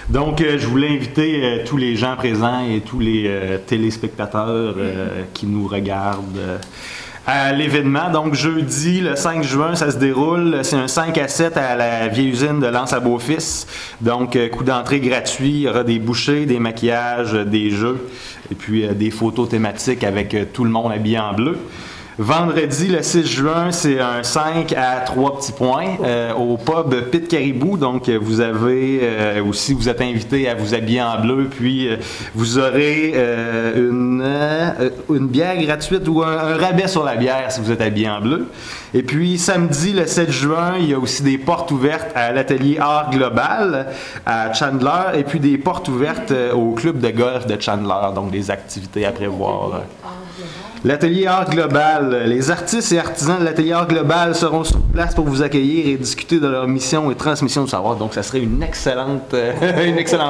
Donc, je voulais inviter tous les gens présents et tous les téléspectateurs qui nous regardent à l'événement. Donc, jeudi, le 5 juin, ça se déroule. C'est un 5 à 7 à la vieille usine de Lens à Beaufils. Donc, coup d'entrée gratuit. Il y aura des bouchées, des maquillages, des jeux et puis des photos thématiques avec tout le monde habillé en bleu. Vendredi, le 6 juin, c'est un 5 à 3 petits points au pub Pit Caribou. Donc, vous avez aussi, vous êtes invité à vous habiller en bleu, puis vous aurez une bière gratuite ou un rabais sur la bière si vous êtes habillé en bleu. Et puis, samedi, le 7 juin, il y a aussi des portes ouvertes à l'atelier Art Global à Chandler et puis des portes ouvertes au club de golf de Chandler, donc des activités à prévoir. L'atelier Art Global. Les artistes et artisans de l'atelier Art Global seront sur place pour vous accueillir et discuter de leur mission et transmission du savoir. Donc, ça serait une excellente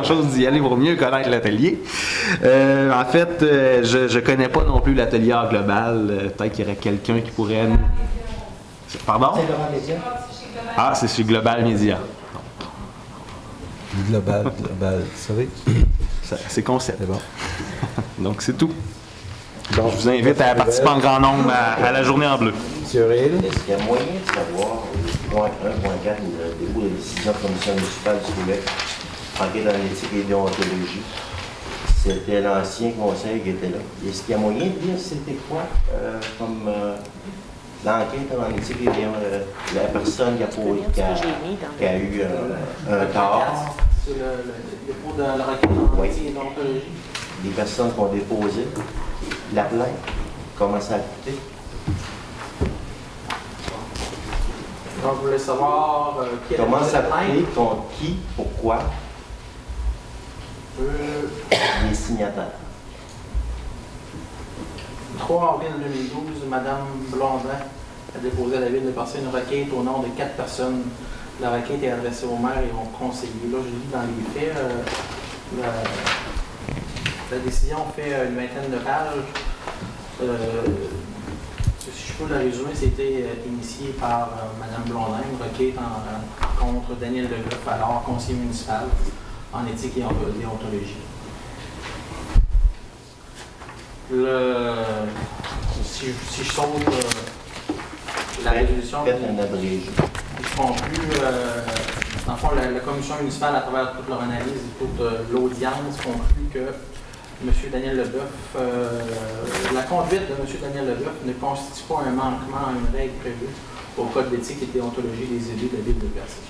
chose d'y aller pour mieux connaître l'atelier. En fait, je ne connais pas non plus l'atelier Art Global. Peut-être qu'il y aurait quelqu'un qui pourrait... Pardon? C'est Global Média. Ah, c'est sur Global Média. Global, vous savez? C'est concept. C'est bon. Donc, c'est tout. Donc, je vous invite à participer en grand nombre à la journée en bleu. Monsieur Aurel? Est-ce qu'il y a moyen de savoir, point 1, point 4, le dépôt de décision de la Commission municipale du Québec, enquête dans l'éthique et déontologie? C'était l'ancien conseil qui était là. Est-ce qu'il y a moyen de dire c'était quoi comme l'enquête en éthique et déontologie? La personne qui a eu un tort? C'est le dépôt de la requête en éthique et déontologie. Les personnes qui ont déposé la plainte, comment ça a coûté? Donc, vous voulez savoir qui a comment déposé ça la a plainte? coûté, contre qui, pourquoi? Les signataires. 3 avril 2012, Mme Blondin a déposé à la Ville de Percé une requête au nom de 4 personnes. La requête est adressée au maire et au conseiller. Là, je lis dans les faits, la décision fait une vingtaine de pages. Si je peux la résumer, c'était initié par Mme Blondin, une requête contre Daniel Legoff, alors conseiller municipal en éthique et en déontologie. Si je saute la résolution, faites un abrégé. ils ne font plus, dans le fond, la commission municipale, à travers toute leur analyse et toute l'audience, conclut que M. Daniel Leboeuf, la conduite de M. Daniel Leboeuf ne constitue pas un manquement à une règle prévue au Code d'éthique et de déontologie des élus de la Ville de Percé.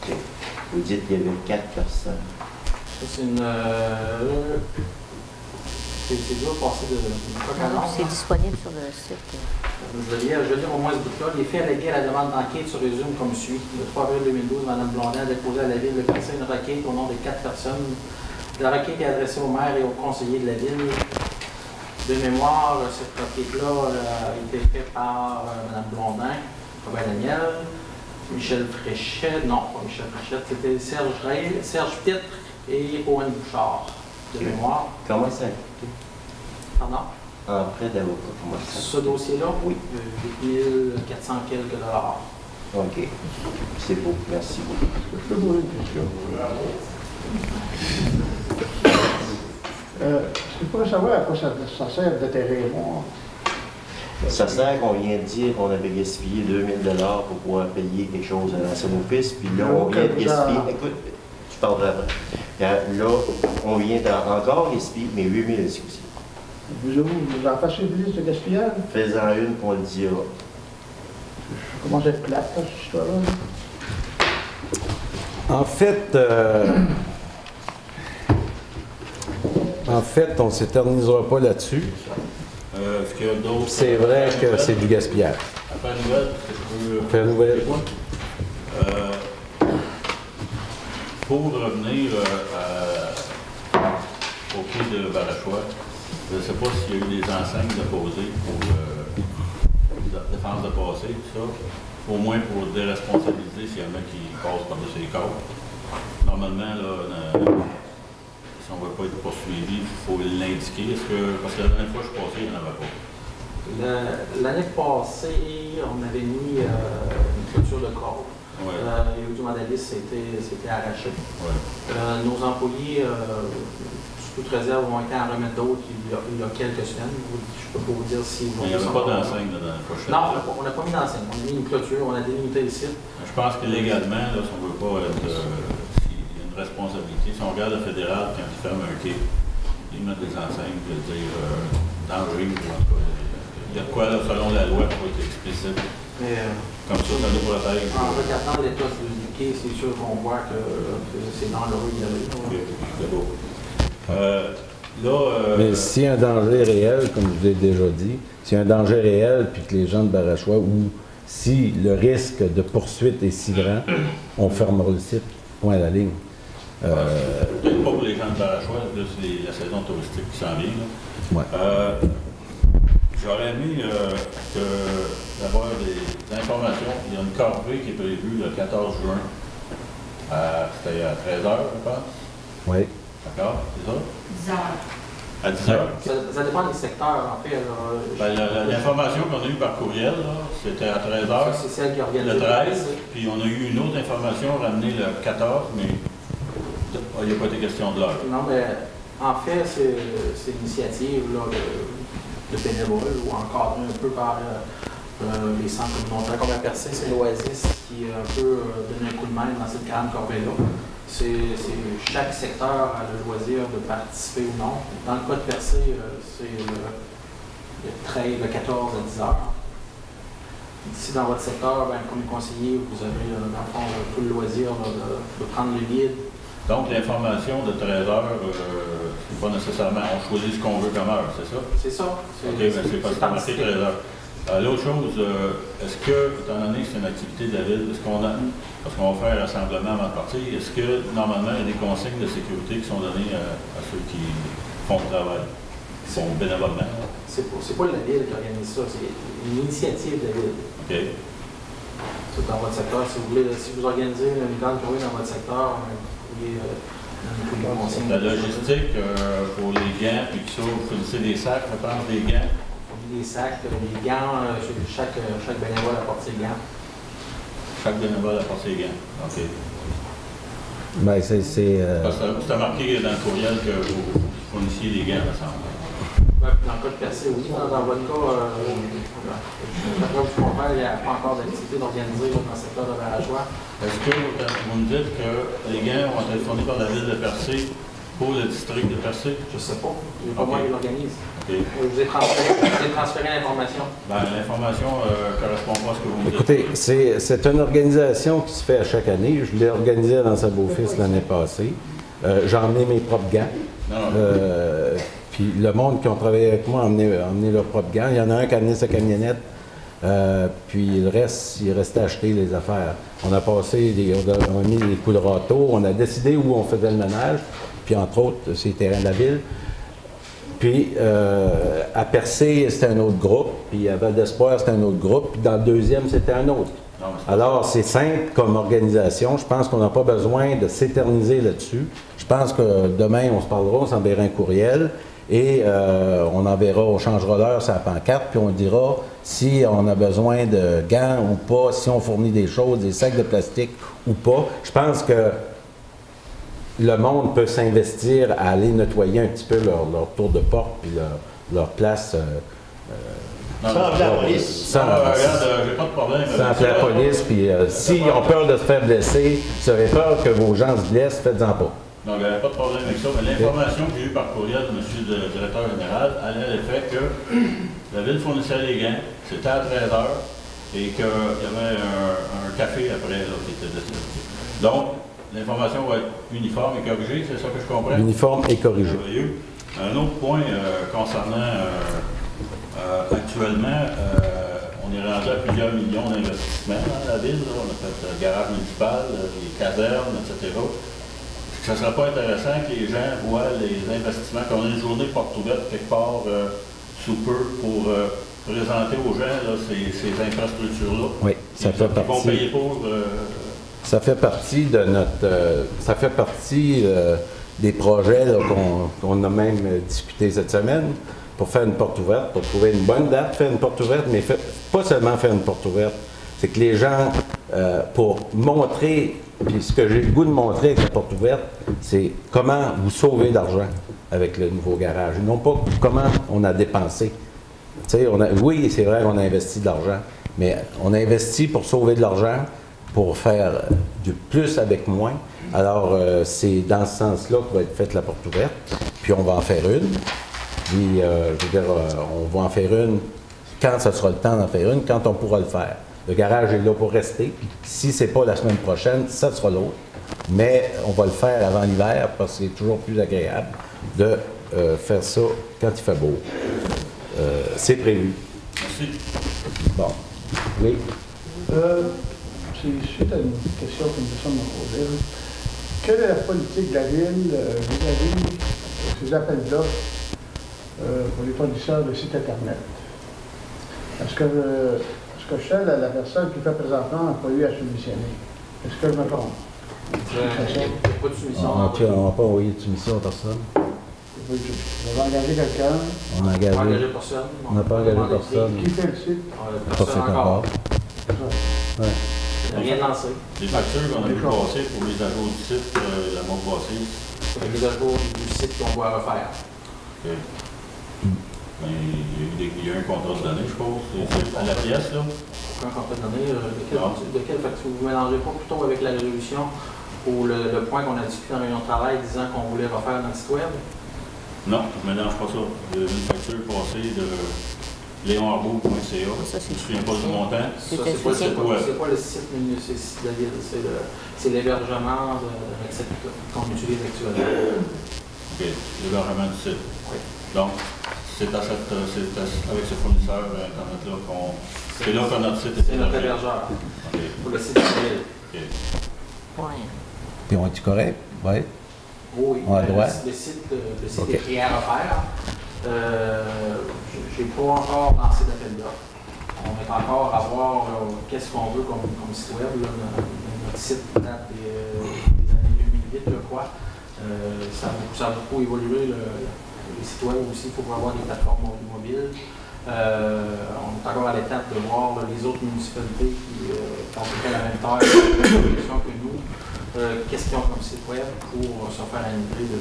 Okay. Vous dites qu'il y avait 4 personnes. C'est une... c'est dur de passer de coq à l'âne. C'est disponible sur le site. Je vais lire au moins ce bout-là. Les faits allégués à la demande d'enquête se résument comme suit. Le 3 avril 2012, Mme Blondin a déposé à la Ville de Percé une requête au nom de 4 personnes. La requête est adressée au maire et au conseiller de la Ville. De mémoire, cette requête-là a été faite par Mme Blondin, Robert Daniel, Michel Fréchette, non, pas Michel Fréchette, c'était Serge Pitre et Owen Bouchard, de mémoire. Comment ça a coûté? Pardon? En prêt d'avocat, comment ça a coûté? Ce dossier-là? Oui. 8 400 quelques dollars. OK. C'est beau. Merci beaucoup. Je peux poser une question. Est-ce que je pourrais savoir à quoi ça sert de terrain? Ça sert qu'on vient de dire qu'on avait gaspillé 2000 $ pour pouvoir payer quelque chose à l'ancienne office, puis là, on vient de gaspiller. Écoute, tu parleras après. Là, on vient encore gaspiller, mais 8000 ici aussi. Vous en faites une liste de gaspillage? Fais-en une, qu'on le dira. Je commence à être plate, cette histoire-là. En fait, on ne s'éternisera pas là-dessus. Est-ce qu'il y a d'autres... C'est vrai que c'est du gaspillage. Après la nouvelle, Faire une nouvelle. Pour revenir au quai de Barachois, je ne sais pas s'il y a eu des enseignes déposées pour la défense de passé, tout ça. Au moins pour déresponsabiliser s'il y en a qui passent par-dessus les corps. Normalement, là, si on ne veut pas être poursuivi, il faut l'indiquer. Parce que la dernière fois que je suis passé, il n'y en avait pas. L'année passée, on avait mis une clôture de corps. Ouais. Il y a eu du vandalisme, c'était arraché. Ouais. Nos employés, sous toute réserve, ont été en remettre d'autres il y a quelques semaines. Je ne peux pas vous dire si... Mais il n'y avait pas d'enseigne dans la prochaine. Non, on n'a pas mis d'enseigne. On a mis une clôture, on a délimité le site. Je pense que légalement, là, si on ne veut pas être... s'il y a une responsabilité, si on regarde le fédéral, quand ils ferment un quai, ils mettent des enseignes de dire danger, ou en tout cas, il y de quoi, là, selon la loi, pour être explicite. Mais, comme ça nous protège. En regardant l'état du quai, c'est sûr qu'on voit que c'est dangereux d'y aller. C'est beau. Mais s'il y a un danger réel, comme je vous l'ai déjà dit, s'il y a un danger réel, puis que les gens de Barachois, ou si le risque de poursuite est si grand, on fermera le site, point à la ligne. Peut-être pas pour les gens de Barachois, là, c'est la saison touristique qui s'en vient. Ouais. J'aurais aimé d'avoir des informations. Il y a une corvée qui est prévue le 14 juin. C'était à 13h, je pense. Oui. D'accord, c'est ça? 10 heures. À 10h. Ça dépend des secteurs, en fait. L'information qu'on a eue par courriel, c'était à 13h. C'est celle qui organise le 13. Puis on a eu une autre information ramenée le 14, mais il n'y a pas été question de l'heure. Non, mais en fait, c'est l'initiative de bénévoles ou encadrée un peu par les centres communautaires comme la Percée, c'est l'Oasis qui a un peu donné un coup de main dans cette grande corvée-là. Chaque secteur a le loisir de participer ou non. Dans le cas de Percée, c'est le 13, le 14 à 10 heures. Ici, dans votre secteur, comme conseiller, vous avez dans le fond tout le loisir de prendre le guide. Donc, l'information de 13 heures, c'est pas nécessairement on choisit ce qu'on veut comme heure, c'est ça? C'est ça. OK, mais c'est pas marqué 13 heures. L'autre chose, est-ce que, étant donné que c'est une activité de la ville, est-ce qu'on a, parce qu'on va faire un rassemblement avant de partir, est-ce que, normalement, il y a des consignes de sécurité qui sont données à ceux qui font le travail, qui font bénévolement? C'est pas la ville qui organise ça, c'est une initiative de la ville. OK. C'est dans votre secteur, si vous voulez, si vous organisez une grande courrier dans votre secteur, la logistique pour les gants, puis ça, vous fournissez des sacs, je pense, des gants. Des sacs, des gants, chaque bénévole apporte ses gants. Chaque bénévole apporte ses gants, OK. Ben, c'est... Parce que c'est marqué dans le courriel que vous fournissiez des gants, me semble. Dans le cas de Percée, oui. Dans votre cas, vous comprenez, il n'y a pas encore d'activité d'organiser dans le secteur de Barachois. Est-ce que vous me dites que les gants vont être fournis par la ville de Percée pour le district de Percée? Je ne sais pas. C'est pas moi qui l'organise. Okay. Je vous ai transféré l'information. L'information ne correspond pas à ce que vous me dites. Écoutez, c'est une organisation qui se fait à chaque année. Je l'ai organisée dans sa beau-fils l'année passée. J'en ai mes propres gants. Puis le monde qui ont travaillé avec moi a emmené leurs propres gants. Il y en a un qui a amené sa camionnette. Puis le reste, il restait à acheter les affaires. On a passé, on a mis des coups de râteau, on a décidé où on faisait le ménage, puis entre autres, c'est les terrains de la ville. Puis à Percée, c'était un autre groupe, puis à Val d'Espoir, c'était un autre groupe, puis dans le deuxième, c'était un autre. Alors, c'est simple comme organisation. Je pense qu'on n'a pas besoin de s'éterniser là-dessus. Je pense que demain, on se parlera, on s'enverra un courriel. Et on enverra, on changera l'heure sur la pancarte, puis on dira si on a besoin de gants ou pas, si on fournit des choses, des sacs de plastique ou pas. Je pense que le monde peut s'investir à aller nettoyer un petit peu leur tour de porte, puis leur place. Sans appeler la police. Sans j'ai pas de problème. Sans appeler la police, puis s'ils ont peur de se faire blesser, s'ils auraient peur que vos gens se blessent, faites-en pas. Donc, il n'y avait pas de problème avec ça, mais l'information que j'ai eue par courriel de M. le directeur général allait à l'effet que la ville fournissait les gains, c'était à 13h, et qu'il y avait un café après là, qui était destiné. Donc, l'information va être uniforme et corrigée, c'est ça que je comprends? Uniforme et corrigée. Un autre point concernant actuellement, on est rendu à plusieurs millions d'investissements dans la ville. Là. On a fait le garage municipal, les casernes, etc. Ça ne serait pas intéressant que les gens voient les investissements, qu'on ait une journée porte ouverte quelque part sous peu pour présenter aux gens là, ces infrastructures-là. Oui, ça fait partie. Ils vont payer pour. Ça fait partie de notre. Ça fait partie des projets qu'on a même discuté cette semaine pour faire une porte ouverte, pour trouver une bonne date, faire une porte ouverte, mais pas seulement faire une porte ouverte. C'est que les gens, pour montrer. Puis ce que j'ai le goût de montrer avec la porte ouverte, c'est comment vous sauvez de l'argent avec le nouveau garage. Non pas comment on a dépensé. Oui, c'est vrai qu'on a investi de l'argent, mais on a investi pour sauver de l'argent, pour faire du plus avec moins. Alors, c'est dans ce sens-là que va être faite la porte ouverte. Puis on va en faire une. Puis, je veux dire, on va en faire une quand ce sera le temps d'en faire une, quand on pourra le faire. Le garage est là pour rester. Si ce n'est pas la semaine prochaine, ça sera l'autre. Mais on va le faire avant l'hiver parce que c'est toujours plus agréable de faire ça quand il fait beau. C'est prévu. Merci. Bon. Oui. C'est suite à une question qu'une personne m'a posée. Quelle est la politique de la Ville vis-à-vis ces appels d'offres pour les fournisseurs de sites Internet? Est-ce que je sais la personne qui fait présentement n'a pas eu à soumissionner? Est-ce que je me trompe? Il n'y a pas de soumission. On n'a pas envoyé de soumission à personne. Vous avez engagé quelqu'un? On a engagé personne. On n'a pas engagé personne. Qui fait le site? Pas fait encore. Ouais. Rien lancé. Les factures qu'on a vu passer pour les ajouts du site le mois passé. Les mises à jour du site qu'on doit refaire. Okay. Ben, il y a eu un contrat de données, je pense. C'est à la pièce, là. Aucun contrat de données. De quelle facture? Vous ne mélangez pas plutôt avec la résolution ou le point qu'on a discuté dans la réunion de travail disant qu'on voulait refaire notre site web? Non, je ne mélange pas ça. Une facture passée de léonarbeau.ca. Je ne me souviens pas du montant. C'est pas le site web. C'est pas le site de la ville. C'est l'hébergement qu'on utilise actuellement. OK. L'hébergement du site. Oui. Donc, c'est avec ce fournisseur Internet-là qu'on... C'est là que notre site est hébergé. C'est notre hébergeur. OK. Pour le site de la ville. OK. Ouais. Puis on est correct? Oui. Oui. On a le droit? Le site est prêt à refaire. Je n'ai pas encore lancé d'appel d'offres. On est encore à voir qu'est-ce qu'on veut comme site web. Là. Notre site date des années 2008, je crois. Ça a beaucoup évolué. Les sites web aussi, il faut avoir des plateformes mobiles. On est encore à l'étape de voir les autres municipalités qui ont fait la même taille que nous. Qu'est-ce qu'ils ont comme site web pour se faire une idée de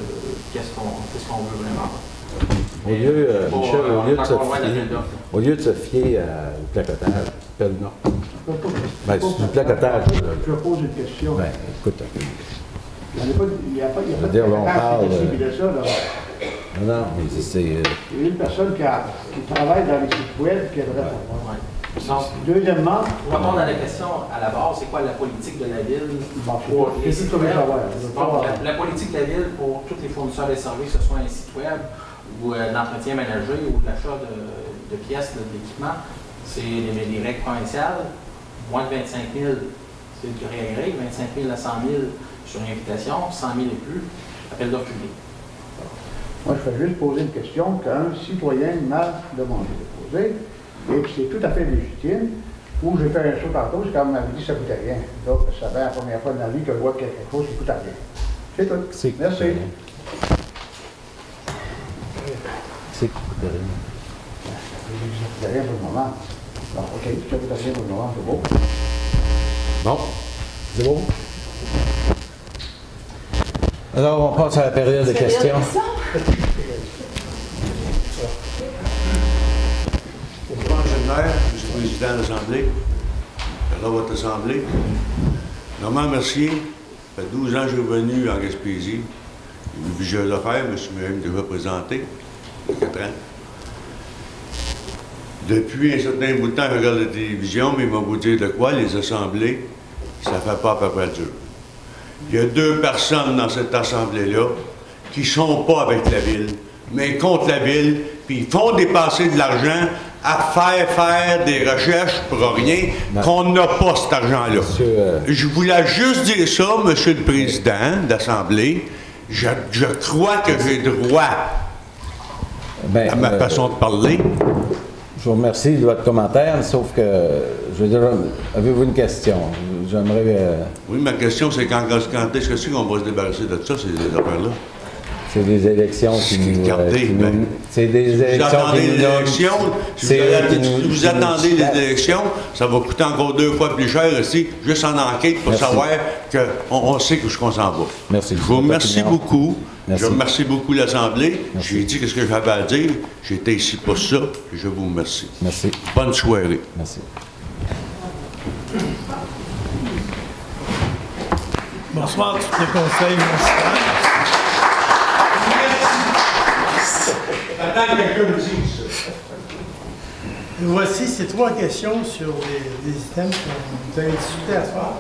qu'est-ce qu'on veut vraiment. Au lieu, Michel, au lieu de se fier au placotage, appelle non. Ben, c'est du placotage. Je pose une question. Ben, écoute. Il n'y a pas Je veux dire, on parle. de ça, là. Non, mais c'est. Il y a une personne qui travaille dans les sites web qui aimerait savoir. Donc, deuxièmement, pour répondre à la question à la base, c'est quoi la politique de la ville pour les sites web? La politique de la ville pour tous les fournisseurs de services, que ce soit un site web ou d'entretien ménager ou de l'achat de pièces d'équipement, c'est les règles provinciales. Moins de 25 000, c'est du gré, 25 000 à 100 000 sur invitation, 100 000 et plus, appel d'offres public. Moi, je vais juste poser une question qu'un citoyen m'a demandé de poser, et puis c'est tout à fait légitime, où j'ai fait un saut tantôt, c'est quand on m'avait dit que ça ne coûtait rien. Donc, ça va la première fois de ma vie que je vois quelque chose qui ne coûte rien. C'est tout. Merci. C'est qui coûte rien? Ça coûte rien pour le moment. Bon, OK, ça coûte rien pour le moment, c'est beau. Bon, c'est beau. Alors, on passe à la période de questions. Je suis président de l'Assemblée. Alors, votre Assemblée. Normand Mercier, ça fait 12 ans que je suis revenu en Gaspésie. J'ai vu plusieurs affaires, je me suis même déjà présenté, il y a 4 ans. Depuis un certain bout de temps, je regarde la télévision, mais ils vont vous dire de quoi, les assemblées, ça ne fait pas à peu près dur. Il y a 2 personnes dans cette assemblée-là qui ne sont pas avec la ville, mais contre la ville, puis ils font dépenser de l'argent à faire des recherches pour rien, qu'on n'a pas cet argent-là. Je voulais juste dire ça, Monsieur le Président d'Assemblée. Je crois que j'ai droit à ma façon de parler. Je vous remercie de votre commentaire, sauf que, je veux dire, avez-vous une question? J'aimerais... Oui, ma question, c'est quand est-ce que c'est qu'on va se débarrasser de ça, ces affaires-là? C'est des élections qui nous... C'est des élections Si vous attendez les élections, ça va coûter encore 2 fois plus cher ici, juste en enquête pour savoir qu'on sait où on s'en va. Merci. Je vous remercie beaucoup. Je remercie beaucoup l'Assemblée. J'ai dit ce que j'avais à dire. J'étais ici pour ça. Je vous remercie. Merci. Bonne soirée. Merci. Bonsoir, tout le conseil municipal. Attends que quelqu'un me dise ça. Voici ces 3 questions sur les items que vous avez discuté à soir.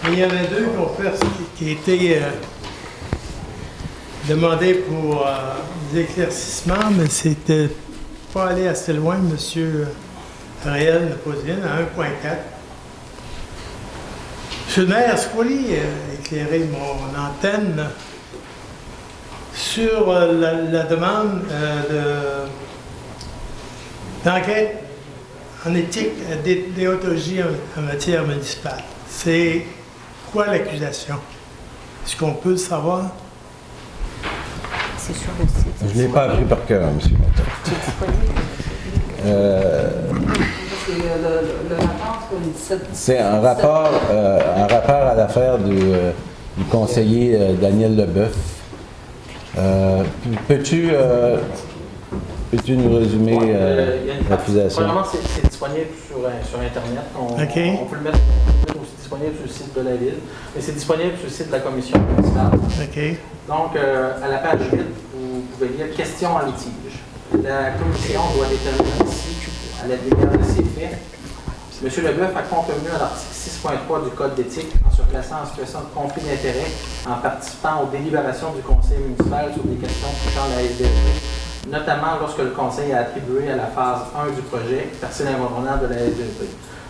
Et il y en a 2 qui étaient demandés pour des éclaircissements, mais c'était pas aller assez loin. M. Ariel Naposine à 1.4. Monsieur le maire, est-ce que vous pourriez éclairer mon antenne sur la demande d'enquête en éthique et déontologie en matière municipale? C'est quoi l'accusation? Est-ce qu'on peut le savoir? C'est sur le site. Je ne l'ai pas appris par cœur, M. Maton. C'est disponible. C'est un rapport à l'affaire du conseiller Daniel Leboeuf. Peux-tu nous résumer l'accusation? Premièrement, c'est disponible sur Internet. On peut le mettre aussi disponible sur le site de la Ville, mais c'est disponible sur le site de la Commission municipale. Donc, à la page 8, vous pouvez lire « Questions en litige ». La Commission doit déterminer si, à la lumière de ces faits, M. Leboeuf a contrevenu à l'article 6.3 du Code d'éthique en se plaçant en situation de conflit d'intérêts en participant aux délibérations du Conseil municipal sur des questions touchant la SDEP, notamment lorsque le Conseil a attribué à la phase 1 du projet parcelle incontournable de la SDEP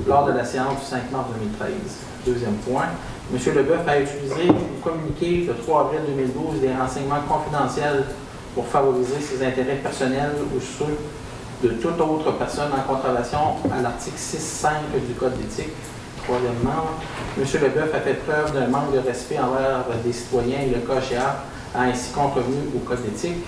lors de la séance du 5 mars 2013. Deuxième point, M. Leboeuf a utilisé ou communiqué le 3 avril 2012 des renseignements confidentiels pour favoriser ses intérêts personnels ou ceux de toute autre personne en contravention à l'article 6.5 du Code d'éthique. Troisièmement, M. Leboeuf a fait preuve d'un manque de respect envers des citoyens et le cas échéant a ainsi contrevenu au Code d'éthique.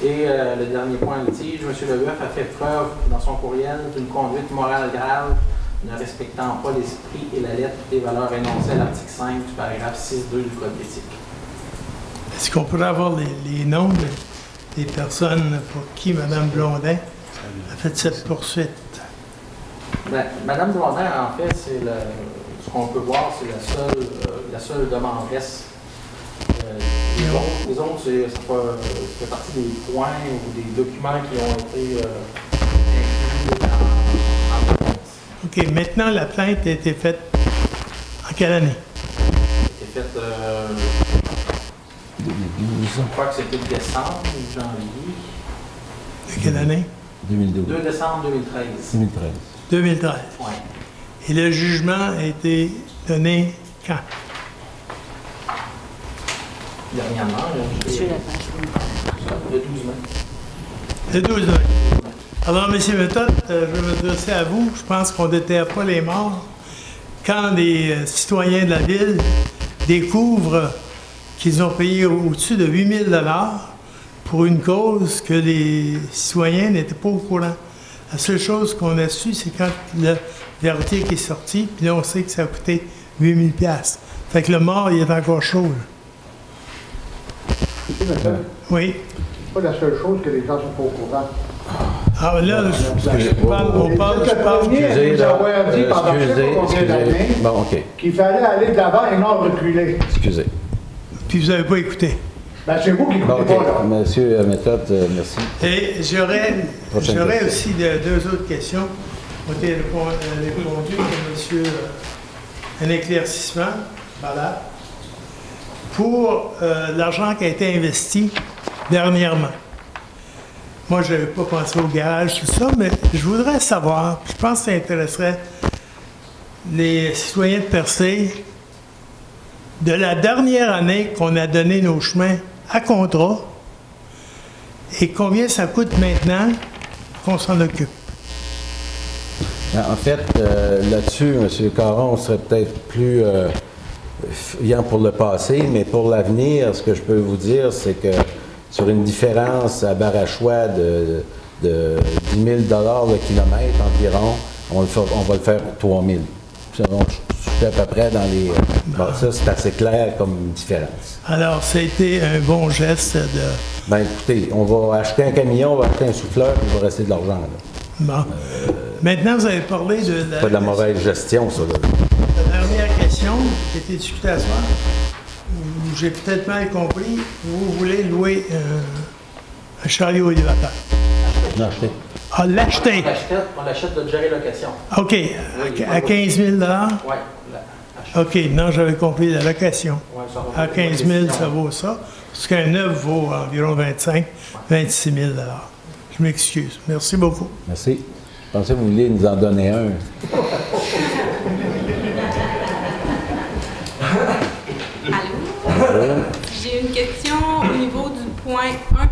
Et le dernier point en litige, M. Leboeuf a fait preuve dans son courriel d'une conduite morale grave, ne respectant pas l'esprit et la lettre des valeurs énoncées à l'article 5 du paragraphe 6.2 du Code d'éthique. Est-ce qu'on pourrait avoir les noms des personnes pour qui Mme Blondin a fait cette poursuite? Ben, Mme Blondin, en fait, c'est ce qu'on peut voir, c'est la seule demandresse. Les autres, ça fait partie des points ou des documents qui ont été inclus dans la plainte. OK. Maintenant, la plainte a été faite en quelle année? Elle a été faite, je crois que c'était décembre ou janvier. De quelle année? 2012. 2 décembre 2013. 2013. 2013. Oui. Et le jugement a été donné quand? Dernièrement, le 12 mai. Le 12 mai. Alors, M. Méthode, je vais m'adresser à vous. Je pense qu'on ne déterre pas les morts. Quand des citoyens de la Ville découvrent qu'ils ont payé au-dessus de 8 000 $ pour une cause que les citoyens n'étaient pas au courant. La seule chose qu'on a su, c'est quand l'article est sorti, puis là, on sait que ça a coûté 8 000 $. Fait que le mort, il est encore chaud. Oui. C'est pas la seule chose que les gens sont pas au courant. Ah, là, on parle. Excusez, Bon, OK. Qu'il fallait aller de l'avant et non reculer. Excusez. Puis vous n'avez pas écouté. Ben, c'est vous qui écoutez Bon, pas, là. Monsieur Méthode, merci. Et j'aurais aussi deux autres questions qui ont été répondues par monsieur un éclaircissement, voilà, pour l'argent qui a été investi dernièrement. Moi, je n'avais pas pensé au garage, tout ça, mais je voudrais savoir, je pense que ça intéresserait les citoyens de Percé, de la dernière année qu'on a donné nos chemins à contrat et combien ça coûte maintenant qu'on s'en occupe. En fait, là-dessus, M. Caron, on serait peut-être plus friand pour le passé, mais pour l'avenir, ce que je peux vous dire, c'est que sur une différence à Barachois de 10 000 $ le kilomètre environ, on va le faire pour 3 000. Je suis à peu près dans les... Bon, ça, c'est assez clair comme différence. Alors, ça a été un bon geste de... Bien, écoutez, on va acheter un camion, on va acheter un souffleur, puis il va rester de l'argent, là. Bon. Maintenant, vous avez parlé de... C'est pas de la mauvaise gestion, ça, là. La dernière question qui a été discutée à soir, où j'ai peut-être mal compris, vous voulez louer un chariot élévateur. l'acheter. Ah, l'acheter. On l'achète de gérer location. OK. À 15 000 Oui. OK. Non, j'avais compris la location. Ouais, ça va. À 15 000, ça vaut ça. Parce qu'un neuf vaut environ 26 000 Je m'excuse. Merci beaucoup. Merci. Je pensais que vous vouliez nous en donner un. Allô? J'ai une question au niveau du point 1.11,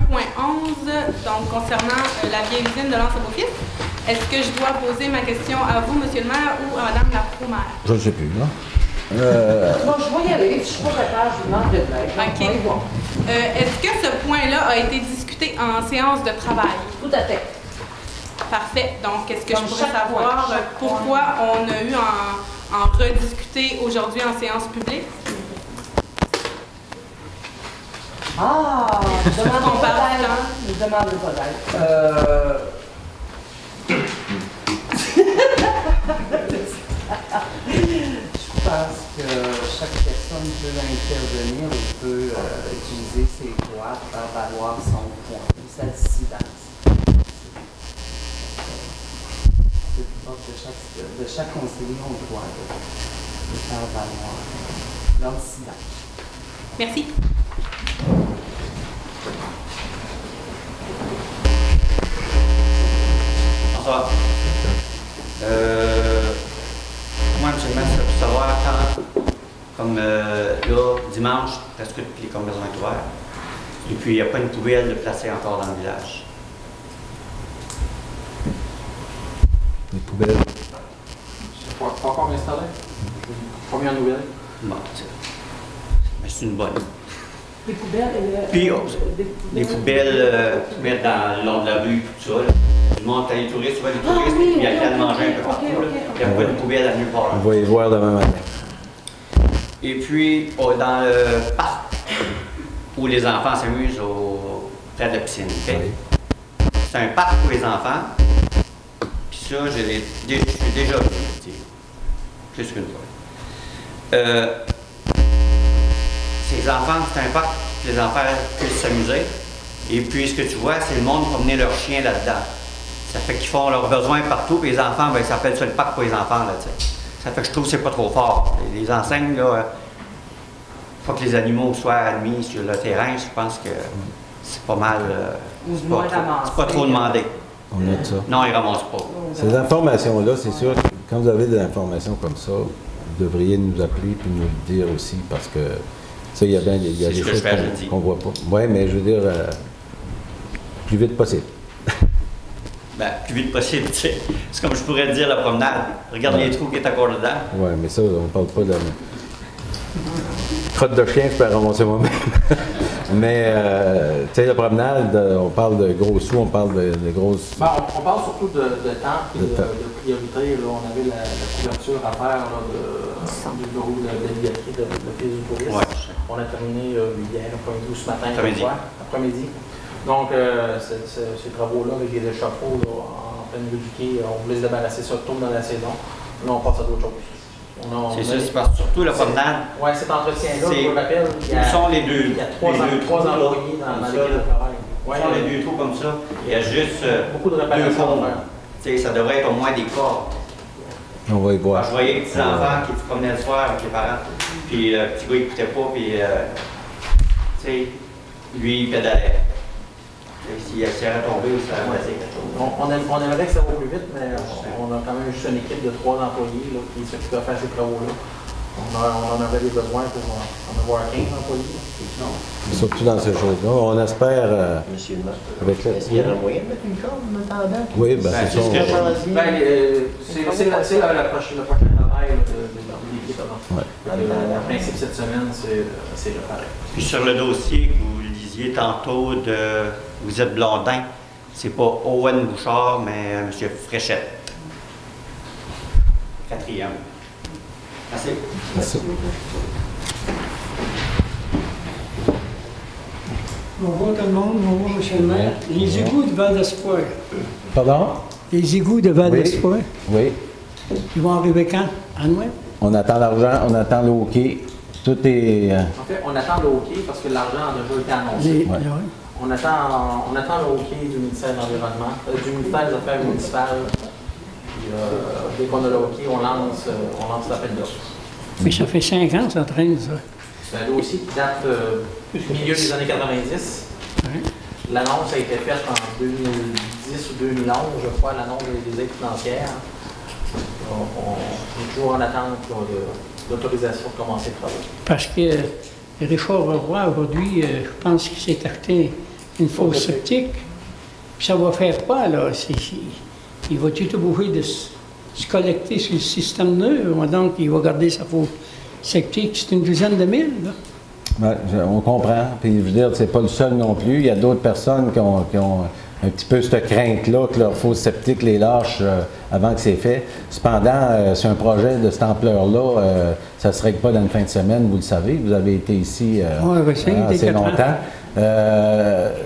donc concernant la vieille usine de l'Anse-à-Beaufils. Est-ce que je dois poser ma question à vous, Monsieur le maire, ou à Madame la pro-maire? Je ne sais plus, non? Bon, je vais y aller. Je suis pas capable, je vous demande de l'aide. OK. Est-ce que ce point-là a été discuté en séance de travail? Tout à fait. Parfait. Donc, est-ce que Comme je pourrais chaque savoir fois. pourquoi on a eu en rediscuter aujourd'hui en séance publique? Ah! Je demande On parle pas d'aide. du Je demande pas d'aide. Je pense que chaque personne peut intervenir et peut utiliser ses droits pour faire valoir son point, sa dissidence. C'est propre de chaque conseiller au droit de faire valoir leur dissidence. Merci. Bonsoir. Moi, M. le maire, c'est pour savoir quand, comme là, dimanche, presque toutes les commerces sont ouverts. Et puis, il n'y a pas une poubelle de placer encore dans le village. Les poubelles. C'est pas encore installé? Combien de nouvelles? Bon, mais c'est une bonne. Les poubelles, Puis, les poubelles mettre dans le long de la rue, tout ça. Là. Du monde, t'as les touristes, tu vois, les touristes, puis il y a qu'à manger un peu partout. Là. Il n'y a pas de poubelle à nulle part. On va y voir demain matin. Et puis, dans le parc où les enfants s'amusent près de la piscine. Okay? Oui. C'est un parc pour les enfants. Puis ça, je suis déjà venu, plus qu'une fois. Ces enfants, c'est un parc où les enfants puissent s'amuser. Et puis, ce que tu vois, c'est le monde promener leurs chiens là-dedans. Ça fait qu'ils font leurs besoins partout. Puis les enfants, ben, ça s'appelle ça le parc pour les enfants, là, tu sais. Ça fait que je trouve que c'est pas trop fort. Les enseignes, là, faut que les animaux soient admis sur le terrain. Je pense que c'est pas mal. C'est pas trop demandé. On note ça. Non, ils ne ramassent pas. Ces informations-là, c'est sûr, quand vous avez des informations comme ça, vous devriez nous appeler et nous le dire aussi, parce que ça, il y a des choses qu'on ne voit pas. Oui, mais je veux dire, plus vite possible. Ben, plus vite possible, tu sais. C'est comme je pourrais te dire la promenade. Regarde les trous qui est encore dedans. Oui, mais ça, on ne parle pas de... Crotte de chien, je peux ramasser moi-même. Mais, tu sais, la promenade, on parle de gros sous, on parle de grosses... Ben, on parle surtout de temps et de priorité. Là, on avait la couverture à faire là, du bureau de la billetterie de l'Office du tourisme. Ouais. On a terminé hier, après-midi ou ce matin, après-midi. Donc, ces travaux-là, avec les échafauds là, en pleine vue du quai, on voulait se débarrasser ça tôt dans la saison. Là, on passe à d'autres choses. C'est ça, c'est parce que surtout la promenade. Oui, cet entretien-là, je vous rappelle, où sont les deux? Il y a trois employés dans l'équipe de travail. Où sont les deux trous comme ça? Il y a juste beaucoup de réparations à faire. Ça devrait être au moins des cordes. On va y voir. Je voyais les petits enfants qui se promenaient le soir avec les parents. Puis le petit gars, il n'écoutait pas, puis tu sais, lui, il pédalait. S'il s'est retombé, ça va passer quelque chose. On aimerait que ça va plus vite, mais on a quand même juste une équipe de 3 employés là, qui s'occupent de faire ces travaux-là. On en avait des besoins pour en avoir 15 employés. Surtout dans ces choses-là. On espère. Monsieur le maire, avec est-ce qu'il y a un moyen de mettre une corde en attendant? Oui, ben c'est ça. C'est le prochain travail de l'équipe. Le principe cette semaine, c'est réparé. Puis sur le dossier que vous lisiez tantôt de vous êtes Blondin, c'est pas Owen Bouchard, mais M. Fréchette. 4e. Merci. Merci. Bonjour tout le monde, bonjour M. le maire. Les égouts de Val d'Espoir. Pardon? Les égouts de Val d'Espoir. Oui. Ils vont arriver quand? À Noël? On attend l'argent, on attend le hockey. Tout est. En fait, on attend le hockey parce que l'argent a déjà été annoncé. On attend le OK du ministère de l'Environnement, du ministère des Affaires municipales. Puis, dès qu'on a le OK, on lance l'appel d'offres. Mais ça fait 5 ans que ça traîne, ça. C'est un dossier qui date du milieu des années 90. Ouais. L'annonce a été faite en 2010 ou 2011, je crois, l'annonce des aides financières. On est toujours en attente d'autorisation de commencer le travail. Parce que Richard Roy, aujourd'hui, je pense qu'il s'est acheté une fosse septique. Puis ça va faire quoi, là? Il va tout obligé de se collecter sur le système neuf. Donc, il va garder sa fosse septique. C'est une dizaine de mille, là. Ouais, on comprend. Puis, je veux dire, c'est pas le seul non plus. Il y a d'autres personnes qui ont un petit peu cette crainte-là que leur fosse septique les lâche avant que c'est fait. Cependant, c'est un projet de cette ampleur-là. Ça ne se règle pas dans une fin de semaine, vous le savez. Vous avez été ici assez longtemps.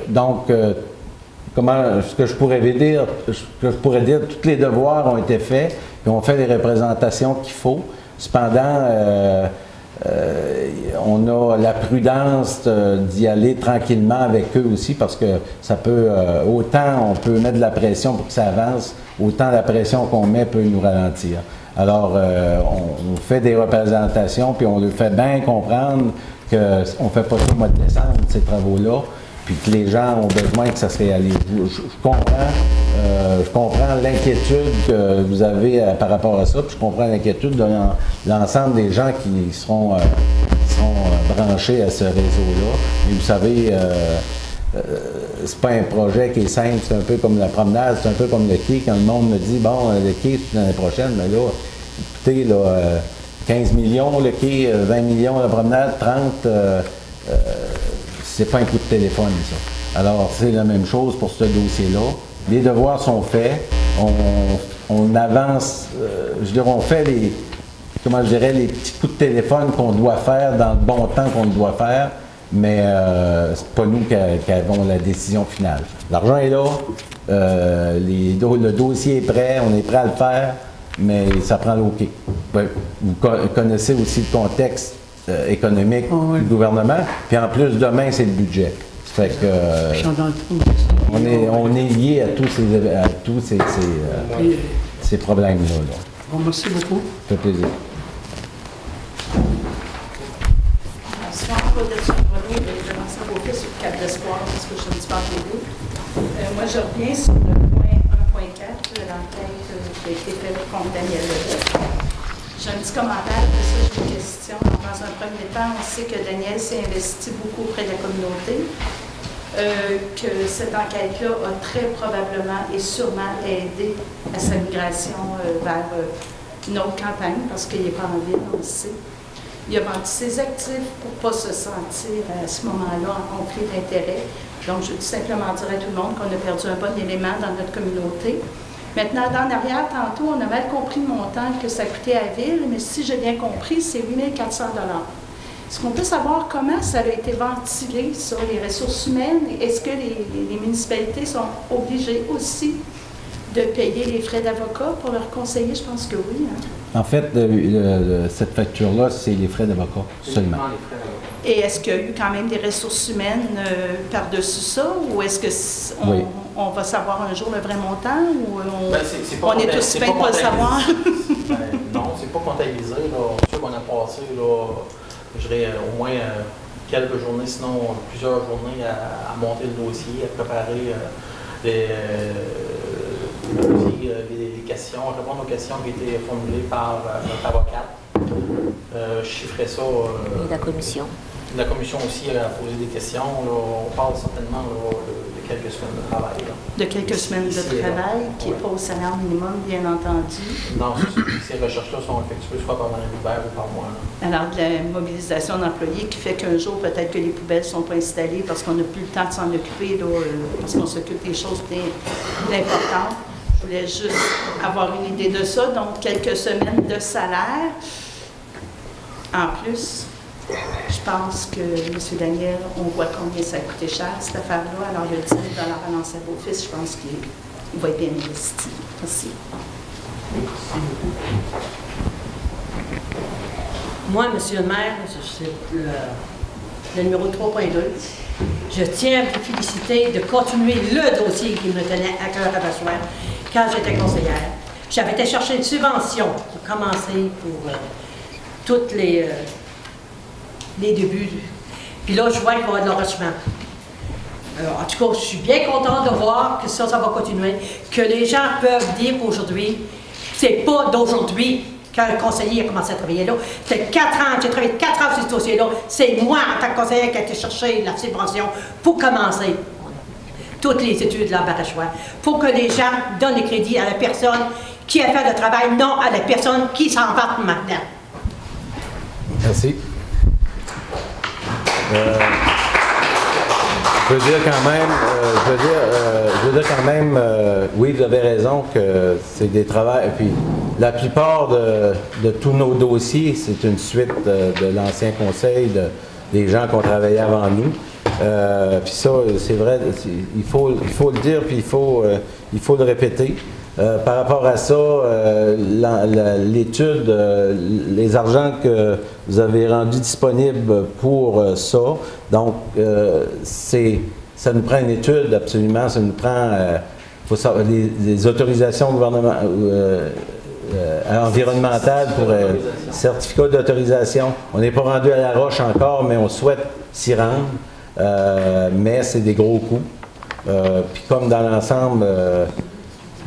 Donc, ce que je pourrais dire, tous les devoirs ont été faits, puis on fait les représentations qu'il faut. Cependant, on a la prudence d'y aller tranquillement avec eux aussi parce que ça peut, autant on peut mettre de la pression pour que ça avance, autant la pression qu'on met peut nous ralentir. Alors, on fait des représentations puis on leur fait bien comprendre qu'on ne fait pas ça au mois de décembre, ces travaux-là, puis que les gens ont besoin que ça se réalise. Je comprends l'inquiétude que vous avez par rapport à ça, puis je comprends l'inquiétude de l'ensemble des gens qui seront branchés à ce réseau-là. Mais vous savez, c'est pas un projet qui est simple, c'est un peu comme la promenade, c'est un peu comme le quai. Quand le monde me dit, bon, le quai, c'est l'année prochaine, mais là, écoutez, là, 15 millions le quai, 20 millions la promenade, 30, c'est pas un coup de téléphone, ça. Alors, c'est la même chose pour ce dossier-là. Les devoirs sont faits, on avance, on fait les petits coups de téléphone qu'on doit faire dans le bon temps qu'on le doit faire, mais c'est pas nous qui avons la décision finale. L'argent est là, le dossier est prêt, on est prêt à le faire, mais ça prend l'OK. Vous connaissez aussi le contexte économique du gouvernement, puis en plus, demain, c'est le budget. Fait que, on est lié à tous ces problèmes-là. Là. Bon, merci beaucoup. Ça fait plaisir. Bonsoir, Claudette Charbonneau, de l'ancien Beaufils sur le Cap d'Espoir, parce que je suis un petit peu entourée. Moi, je reviens sur le point 1.4 de l'enquête qui a été faite contre Daniel Levesque. J'ai un petit commentaire, après ça, j'ai une question. Dans un premier temps, on sait que Daniel s'est investi beaucoup auprès de la communauté, que cette enquête-là a très probablement et sûrement aidé à sa migration vers une autre campagne, parce qu'il n'est pas en ville, on le sait. Il a vendu ses actifs pour ne pas se sentir à ce moment-là en conflit d'intérêts. Donc, je veux tout simplement dire à tout le monde qu'on a perdu un bon élément dans notre communauté. Maintenant, en arrière, tantôt, on a mal compris le montant que ça coûtait à la ville, mais si j'ai bien compris, c'est 8 400 $. Est-ce qu'on peut savoir comment ça a été ventilé, ça, les ressources humaines? Est-ce que les municipalités sont obligées aussi de payer les frais d'avocat pour leurs conseillers? Je pense que oui. Hein? En fait, cette facture-là, c'est les frais d'avocat seulement. Et est-ce qu'il y a eu quand même des ressources humaines par-dessus ça? Ou est-ce qu'on va savoir un jour le vrai montant? Ou on est aussi fait de ne pas le savoir? Non, c'est pas comptabilisé. Je sais qu'on a passé, je dirais, au moins quelques journées, sinon plusieurs journées à monter le dossier, à préparer les questions, à répondre aux questions qui étaient formulées par notre avocate. Chiffrer ça. Et la commission. La commission aussi a posé des questions. Là, on parle certainement de quelques semaines de travail. Là. De quelques semaines de travail qui n'est pas au salaire minimum, bien entendu. Non, ces recherches-là sont effectuées soit par Mme Hubert ou par moi. Là. Alors, de la mobilisation d'employés qui fait qu'un jour, peut-être que les poubelles ne sont pas installées parce qu'on n'a plus le temps de s'en occuper, là, parce qu'on s'occupe des choses importantes. Je voulais juste avoir une idée de ça. Donc, quelques semaines de salaire. En plus, je pense que M. Daniel, on voit combien ça a coûté cher, cette affaire-là. Alors, le 10 000 $ dans sa beau-fils, je pense qu'il va être bien investi. Merci. Moi, M. le maire, c'est le numéro 3.2. je tiens à vous féliciter de continuer le dossier qui me tenait à cœur à Bachois quand j'étais conseillère. J'avais été chercher une subvention pour commencer pour tous les débuts. Puis là, je vois qu'il va y avoir de l'enrichissement. En tout cas, je suis bien contente de voir que ça va continuer, que les gens peuvent dire qu'aujourd'hui, c'est pas d'aujourd'hui qu'un conseiller a commencé à travailler là. C'est 4 ans, j'ai travaillé 4 ans sur ce dossier-là. C'est moi, en tant que conseiller, qui a été chercher la subvention pour commencer toutes les études de l'Embarachois, pour que les gens donnent les crédits à la personne qui a fait le travail, non à la personne qui s'en va maintenant. Merci. Je veux dire quand même, oui, vous avez raison que c'est des travaux. Et puis, la plupart de tous nos dossiers, c'est une suite de l'ancien conseil, des gens qui ont travaillé avant nous. Puis ça, c'est vrai, il faut le dire, puis il faut le répéter. Par rapport à ça, l'étude, les argents que vous avez rendus disponibles pour ça, donc ça nous prend une étude absolument, ça nous prend les autorisations environnementales pour certificat d'autorisation. On n'est pas rendu à la roche encore, mais on souhaite s'y rendre, mais c'est des gros coûts. Puis comme dans l'ensemble,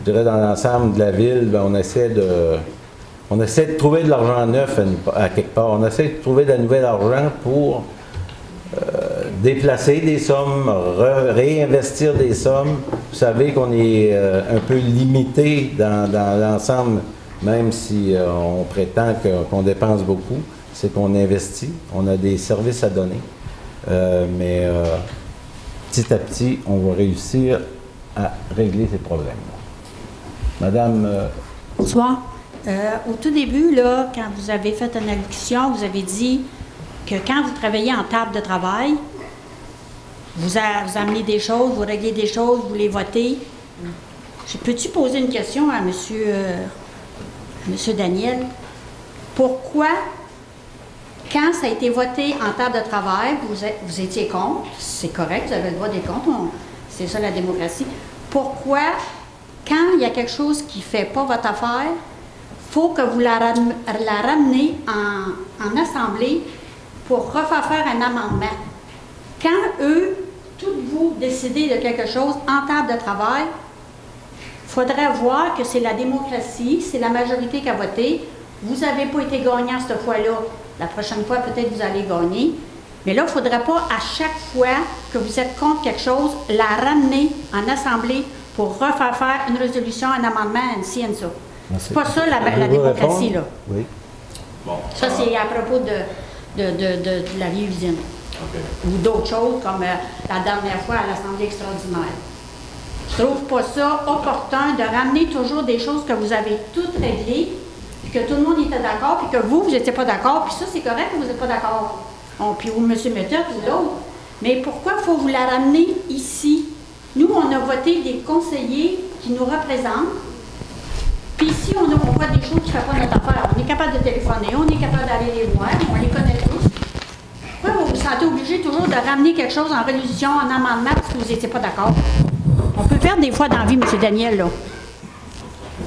je dirais dans l'ensemble de la ville, ben, on essaie de trouver de l'argent neuf à quelque part. On essaie de trouver de nouvel argent pour déplacer des sommes, réinvestir des sommes. Vous savez qu'on est un peu limité dans l'ensemble, même si on prétend qu'on dépense beaucoup. C'est qu'on investit, on a des services à donner. Mais petit à petit, on va réussir à régler ces problèmes. Madame... Bonsoir. Au tout début, là, quand vous avez fait une allocution, vous avez dit que quand vous travaillez en table de travail, vous amenez des choses, vous réglez des choses, vous les votez. Peux-tu poser une question à monsieur Daniel? Pourquoi, quand ça a été voté en table de travail, vous étiez contre? C'est correct, vous avez le droit d'être contre, c'est ça la démocratie. Pourquoi... Quand il y a quelque chose qui ne fait pas votre affaire, il faut que vous la ramenez en assemblée pour refaire un amendement. Quand toutes vous décidez de quelque chose en table de travail, il faudrait voir que c'est la démocratie, c'est la majorité qui a voté. Vous n'avez pas été gagnant cette fois-là. La prochaine fois, peut-être vous allez gagner. Mais là, il ne faudrait pas à chaque fois que vous êtes contre quelque chose, la ramener en assemblée pour refaire une résolution, un amendement, ainsi et ça. C'est pas ça la démocratie, là. Oui. Bon. Ça, c'est à propos de la vieille usine. Okay. Ou d'autres choses, comme la dernière fois à l'Assemblée extraordinaire. Je trouve pas ça opportun de ramener toujours des choses que vous avez toutes réglées, puis que tout le monde était d'accord, puis que vous n'étiez pas d'accord, puis ça, c'est correct que vous n'êtes pas d'accord. Puis ou M. Méthode ou d'autres. Mais pourquoi il faut vous la ramener ici? Nous, on a voté des conseillers qui nous représentent. Puis ici, on voit des choses qui ne font pas notre affaire. On est capable de téléphoner, on est capable d'aller les voir, on les connaît tous. Pourquoi vous vous sentez obligé toujours de ramener quelque chose en résolution, en amendement, parce que vous n'étiez pas d'accord? On peut faire des fois dans la vie, M. Daniel, là.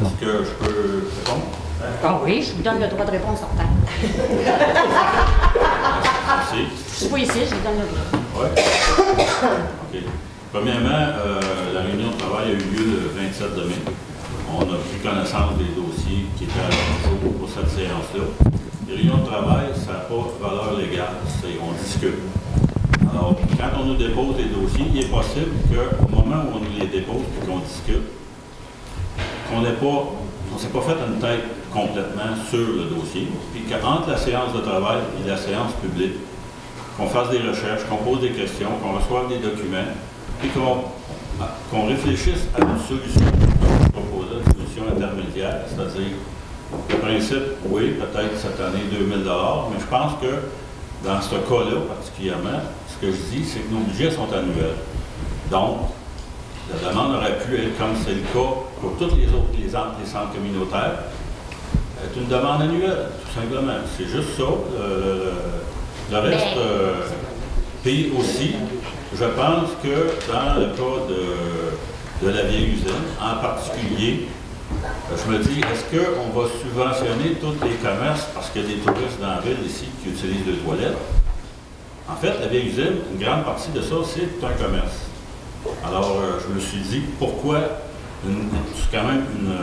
Est-ce que je peux répondre? Ah oui, je vous donne le droit de réponse en temps. Merci. Je suis pas ici, je vous donne le droit. Oui. OK. Premièrement, la réunion de travail a eu lieu le 27 mai. On a pris connaissance des dossiers qui étaient à l'ordre pour cette séance-là. Les réunions de travail, ça n'a pas de valeur légale, on discute. Alors, quand on nous dépose des dossiers, il est possible qu'au moment où on nous les dépose et qu'on discute, on ne s'est pas fait une tête complètement sur le dossier, puis qu'entre la séance de travail et la séance publique, qu'on fasse des recherches, qu'on pose des questions, qu'on reçoive des documents, puis qu'on réfléchisse à une solution, proposer une solution intermédiaire, c'est-à-dire le principe, oui, peut-être cette année 2 000 $, mais je pense que dans ce cas-là particulièrement, ce que je dis, c'est que nos budgets sont annuels. Donc, la demande aurait pu être, comme c'est le cas pour tous les autres, les centres communautaires, être une demande annuelle, tout simplement. C'est juste ça. Le reste, puis aussi, je pense que dans le cas de la vieille usine, en particulier, je me dis, est-ce qu'on va subventionner tous les commerces parce qu'il y a des touristes dans la ville ici qui utilisent des toilettes? En fait, la vieille usine, une grande partie de ça, c'est un commerce. Alors, je me suis dit, pourquoi c'est quand même une...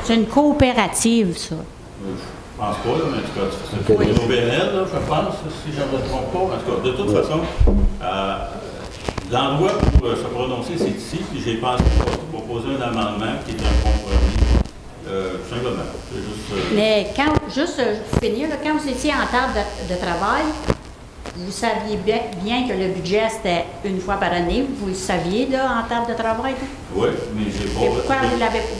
C'est une coopérative, ça. Je pense pas, là, mais en tout cas, c'est une OBNL, là, je pense, si je ne me trompe pas. En tout cas, de toute façon, l'endroit pour se prononcer, c'est ici, puis j'ai pensé proposer un amendement qui est un compromis, tout simplement. Juste, Mais juste pour finir, là, quand vous étiez en table de travail, vous saviez bien que le budget, c'était une fois par année. Vous le saviez, là, en table de travail? Là? Oui, mais j'ai pas... Et pourquoi vous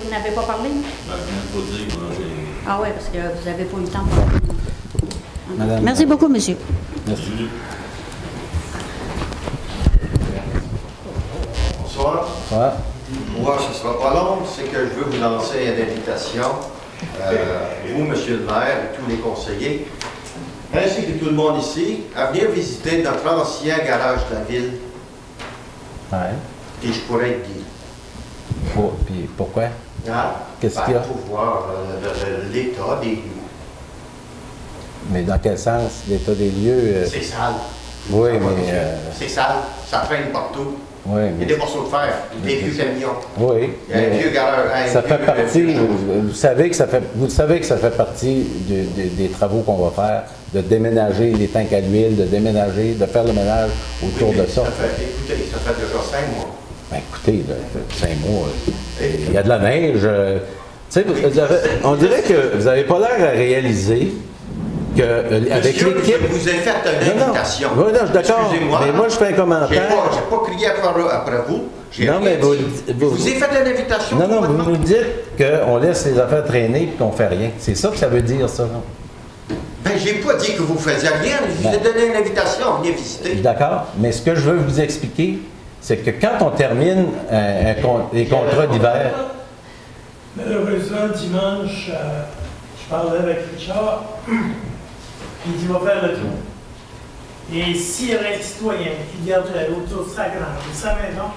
n'avez pas parlé? Ben, je viens de pas dire, moi, j'ai... Ah oui, parce que vous n'avez pas eu le temps de parler. Merci beaucoup, monsieur. Merci. Bonsoir. Moi, ce ne sera pas long. C'est que je veux vous lancer une invitation, vous, monsieur le maire et tous les conseillers, ainsi que tout le monde ici, à venir visiter notre ancien garage de la ville. Ouais. Et je pourrais être dire. Puis pourquoi? Hein? Qu'est-ce qu'il y a? Pour voir l'état des lieux. Mais dans quel sens, l'état des lieux? C'est sale. Oui, mais... C'est sale, ça traîne partout. Oui, il y a des morceaux de fer, des vieux camions. Oui. Il y a un vieux garage. Ça fait partie, vous savez que ça fait partie des travaux qu'on va faire, de déménager les tanks à l'huile, de faire le ménage autour de ça. Écoutez, ça fait déjà 5 mois. Ben écoutez, là, 5 mois, il y a de la neige. Tu sais, on dirait que vous n'avez pas l'air à réaliser qu'avec l'équipe... Je vous ai fait une invitation. Non, je suis d'accord, mais moi je fais un commentaire. Je n'ai pas crié après vous. Non, mais vous ai fait une invitation. Non, vous nous dites qu'on laisse les affaires traîner et qu'on ne fait rien. C'est ça que ça veut dire, ça, non? Ben, j'ai pas dit que vous faisiez rien. Je vous ai donné une invitation à venir visiter. D'accord, mais ce que je veux vous expliquer, c'est que quand on termine les contrats d'hiver... Malheureusement, dimanche, je parlais avec Richard, puis il va faire le tour. Et s'il y avait un citoyen qui garderait autour de sa grange, de sa maison,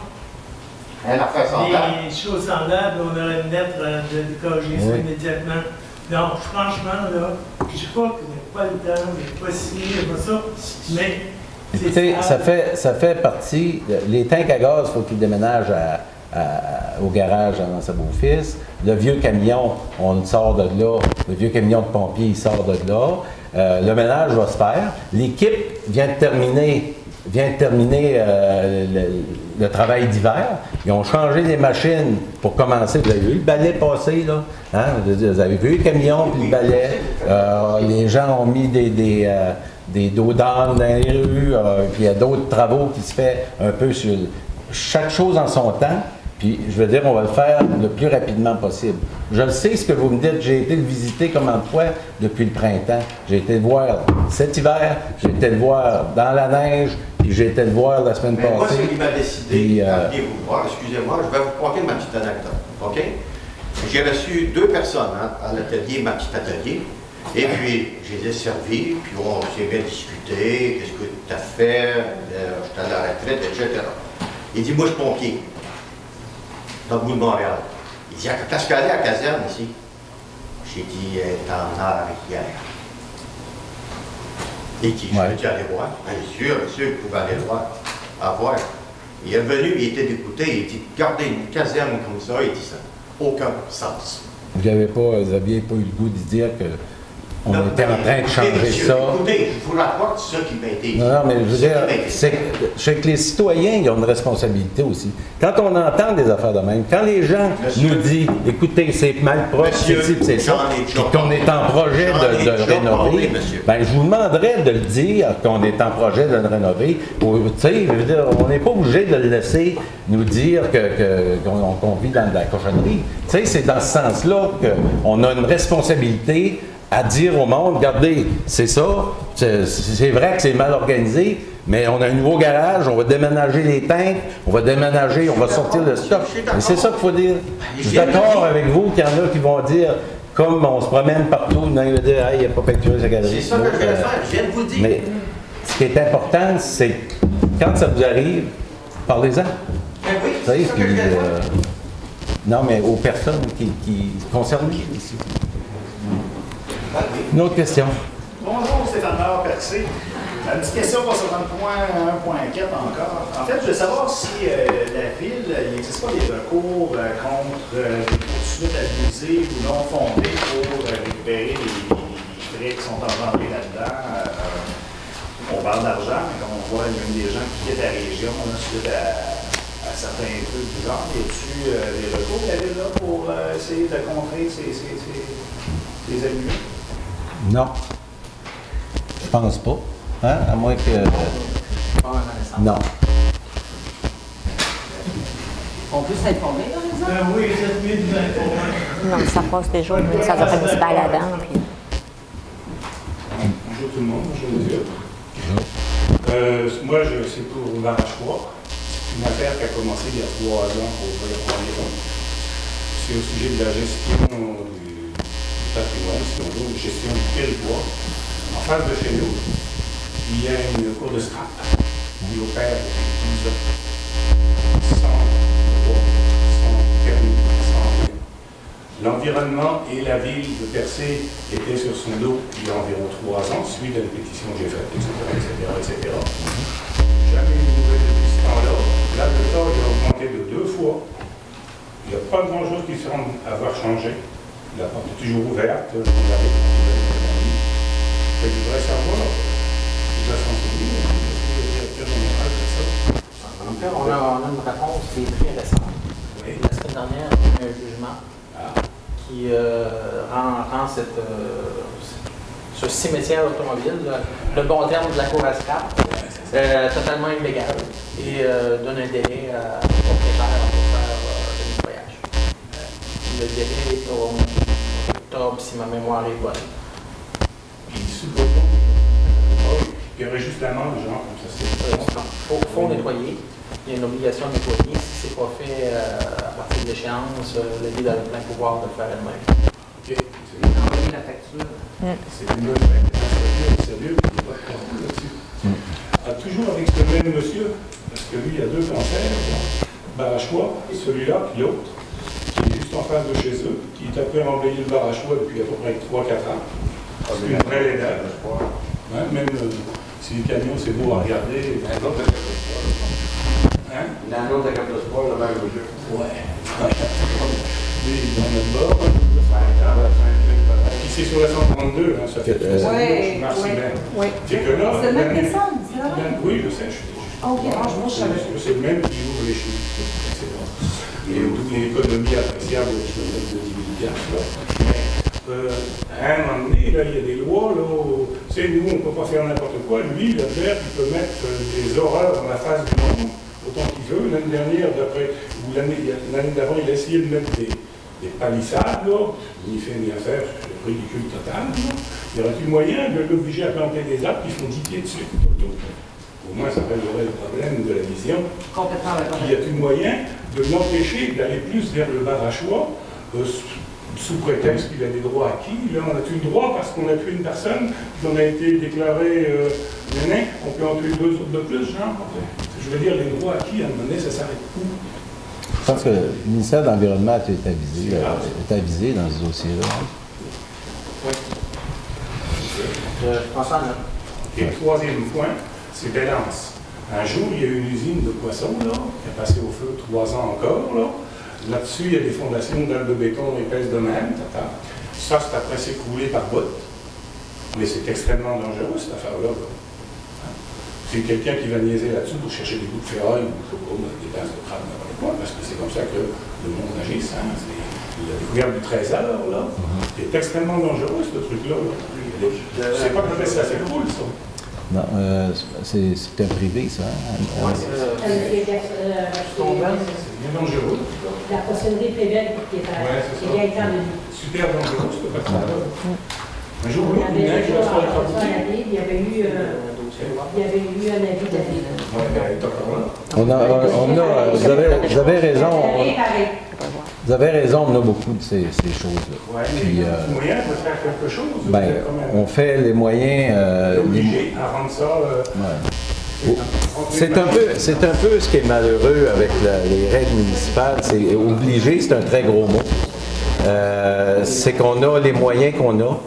des choses semblables, on aurait une lettre de corriger ça immédiatement. Donc, franchement, là, je ne sais pas qu'il n'y a pas le temps, il n'y a pas ci, il n'y a pas ça, mais... Écoutez, ça fait partie... Les tanks à gaz, il faut qu'ils déménagent au garage dans sa beau-fils. Le vieux camion, on le sort de là. Le vieux camion de pompier, il sort de là. Le ménage va se faire. L'équipe vient de terminer le travail d'hiver. Ils ont changé les machines pour commencer. Vous avez vu le balai passer, là? Hein? Vous avez vu le camion puis le balai. Les gens ont mis des dos d'âne dans les rues. Puis il y a d'autres travaux qui se font un peu sur chaque chose en son temps. Puis, je veux dire, on va le faire le plus rapidement possible. Je le sais, ce que vous me dites, j'ai été le visiter combien de fois depuis le printemps. J'ai été le voir cet hiver, j'ai été le voir dans la neige, puis j'ai été le voir la semaine passée. Moi, c'est qui m'a décidé de venir vous voir. Excusez-moi, je vais vous raconter ma petite anecdote. OK? J'ai reçu 2 personnes à l'atelier, ma petite atelier, et puis je les ai servis, puis on s'est bien discuté, qu'est-ce que tu as fait, j'étais à la retraite, etc. Il dit, moi, je suis pompier. Dans le bout de Montréal. Il dit, qu'est-ce qu'elle est à la caserne ici? J'ai dit, elle est en arrière. Il dit, je peux-tu aller voir? Bien sûr, vous pouvez aller voir. À voir. Il est venu, il était dégoûté, il dit, gardez une caserne comme ça, il dit, ça n'a aucun sens. Vous n'aviez pas eu le goût de dire que on était en train de changer ça. Écoutez, je vous rapporte ça qui m'a été. Non, mais je veux dire, c'est que les citoyens, ils ont une responsabilité aussi. Quand on entend des affaires de même, quand les gens nous disent, écoutez, c'est mal propre, c'est ça, puis qu'on est en projet de rénover, ben, je vous demanderais de le dire qu'on est en projet de le rénover. Tu sais, je veux dire, on n'est pas obligé de le laisser nous dire qu'on vit dans de la cochonnerie. Tu sais, c'est dans ce sens-là qu'on a une responsabilité à dire au monde, regardez, c'est ça, c'est vrai que c'est mal organisé, mais on a un nouveau garage, on va déménager les tanks, on va sortir le stock. Mais c'est ça qu'il faut dire. Je suis d'accord avec vous qu'il y en a qui vont dire, comme on se promène partout, il va dire, il n'y a pas peinturé sa galerie. C'est ça que je viens de faire, je viens de vous dire. Mais ce qui est important, c'est quand ça vous arrive, parlez-en. Oui, Vous savez, puis, non, mais aux personnes qui concernées ici. Une autre question. Bonjour, Stéphane Percé. Une petite question concernant le point 1.4 encore. En fait, je veux savoir si la Ville, il n'existe pas des recours contre des poursuites abusées ou non fondées pour récupérer les frais qui sont engendrés là-dedans. On parle d'argent, mais comme on voit, il y a même des gens qui quittent la région là, suite à certains trucs du genre. Y a-t-il des recours de la Ville là, pour essayer de contrer ces abus? Non. Je pense pas. Hein? À moins que... non. On peut s'informer, par exemple? Oui, cette ville nous informe. Non, ça passe déjà au ministère municipal avant. Puis... Bonjour tout le monde, bonjour monsieur. Moi, c'est pour Barachois. Une affaire qui a commencé il y a 3 ans pour environ. C'est au sujet de la gestion du patrimoine, si on veut, gestion du territoire. En face de chez nous, il y a une cour de scrap qui opère depuis 10 ans, sans droit, sans permis, sans rien. L'environnement et la ville de Percé étaient sur son dos il y a environ 3 ans, suite à une pétition que j'ai faite, etc. Jamais eu de nouvelles depuis ce temps-là. Là, le temps il a augmenté de 2 fois. Il n'y a pas grand-chose qui semble avoir changé. La porte est toujours ouverte. Je voudrais savoir. En fait, on a une réponse qui est très récente. Oui. La semaine dernière, on a eu un jugement qui rend ce cimetière automobile, le bon terme de la cour à scrap, totalement illégal et donne un délai au propriétaire pour faire le nettoyage. Le délai est au octobre, si ma mémoire est bonne. Il y aurait juste l'amende, genre, comme ça c'est. Faut nettoyer. Il y a une obligation de nettoyer. Si ce n'est pas fait à partir de l'échéance, la ville a le plein pouvoir de le faire elle-même. OK. Envoyer la facture. C'est une bonne facture. Sérieux, il n'y a pas de problème là-dessus. Toujours avec ce même monsieur, parce que lui, il y a 2 cancers, Barachois, celui-là, puis l'autre, qui est juste en face de chez eux, qui est après emblayé le Barachois depuis à peu près 3-4 ans. C'est une vraie laideur. Hein, même si le camion c'est beau à regarder. Un autre hein? Un autre cap de sport, le bac au jeu. Ouais. Lui, il est dans notre bord. Puis c'est sur la 132, hein, ça fait 3 mars hiver. C'est que là. C'est le même personne, c'est là? Oui, je sais. C'est le même qui ouvre les choses. Et toutes les économies appréciables de 10 000 $. À un moment donné, là, il y a des lois, là, nous, on ne peut pas faire n'importe quoi. Lui, le maire, il peut mettre des horreurs dans la face du monde, autant qu'il veut. L'année dernière, ou l'année d'avant, il a essayé de mettre des palissades, là, ni fait ni à faire, c'est ridicule total. Là. Il y aurait-il moyen de l'obliger à planter des arbres qui font 10 pieds dessus? Au moins, ça réglerait le problème de la vision. Complètement d'accord. Il y a-t-il moyen de l'empêcher d'aller plus vers le Barachois, sous prétexte qu'il a des droits acquis? Là, on a tué le droit parce qu'on a tué une personne, puis on a été déclaré nain, on peut en tuer 2 autres de plus, genre. Je veux dire, les droits acquis, à un moment donné, ça s'arrête où? Je pense que le ministère de l'Environnement est avisé dans ce dossier-là. Oui. Je pense à Et le 3e point, c'est Bélance. Un jour, il y a eu une usine de poissons, là, qui a passé au feu 3 ans encore, là. Là-dessus, il y a des fondations dalles de béton épaisses de même. Ça, c'est après s'écrouler par bout. Mais c'est extrêmement dangereux, cette affaire-là. C'est quelqu'un qui va niaiser là-dessus pour chercher des bouts de ferraille ou des bases de crâne, n'importe quoi, parce que c'est comme ça que le monde agisse. Hein. C'est la découverte du trésor, là. C'est extrêmement dangereux, ce truc-là. C'est pas que ça s'écroule, ça. Non, c'est un privé, ça. C'est bien dangereux. La poissonnerie privée qui est directeur de lui. Super dangereux, ce patin-là. Un jour, il y avait eu un avis de vous avez raison. Vous avez raison, on a beaucoup de ces choses-là. Il y a moyen de faire quelque chose. On fait les moyens. Obligé à rendre ça. C'est un peu ce qui est malheureux avec les règles municipales. C'est obligé, c'est un très gros mot. C'est qu'on a les moyens qu'on a.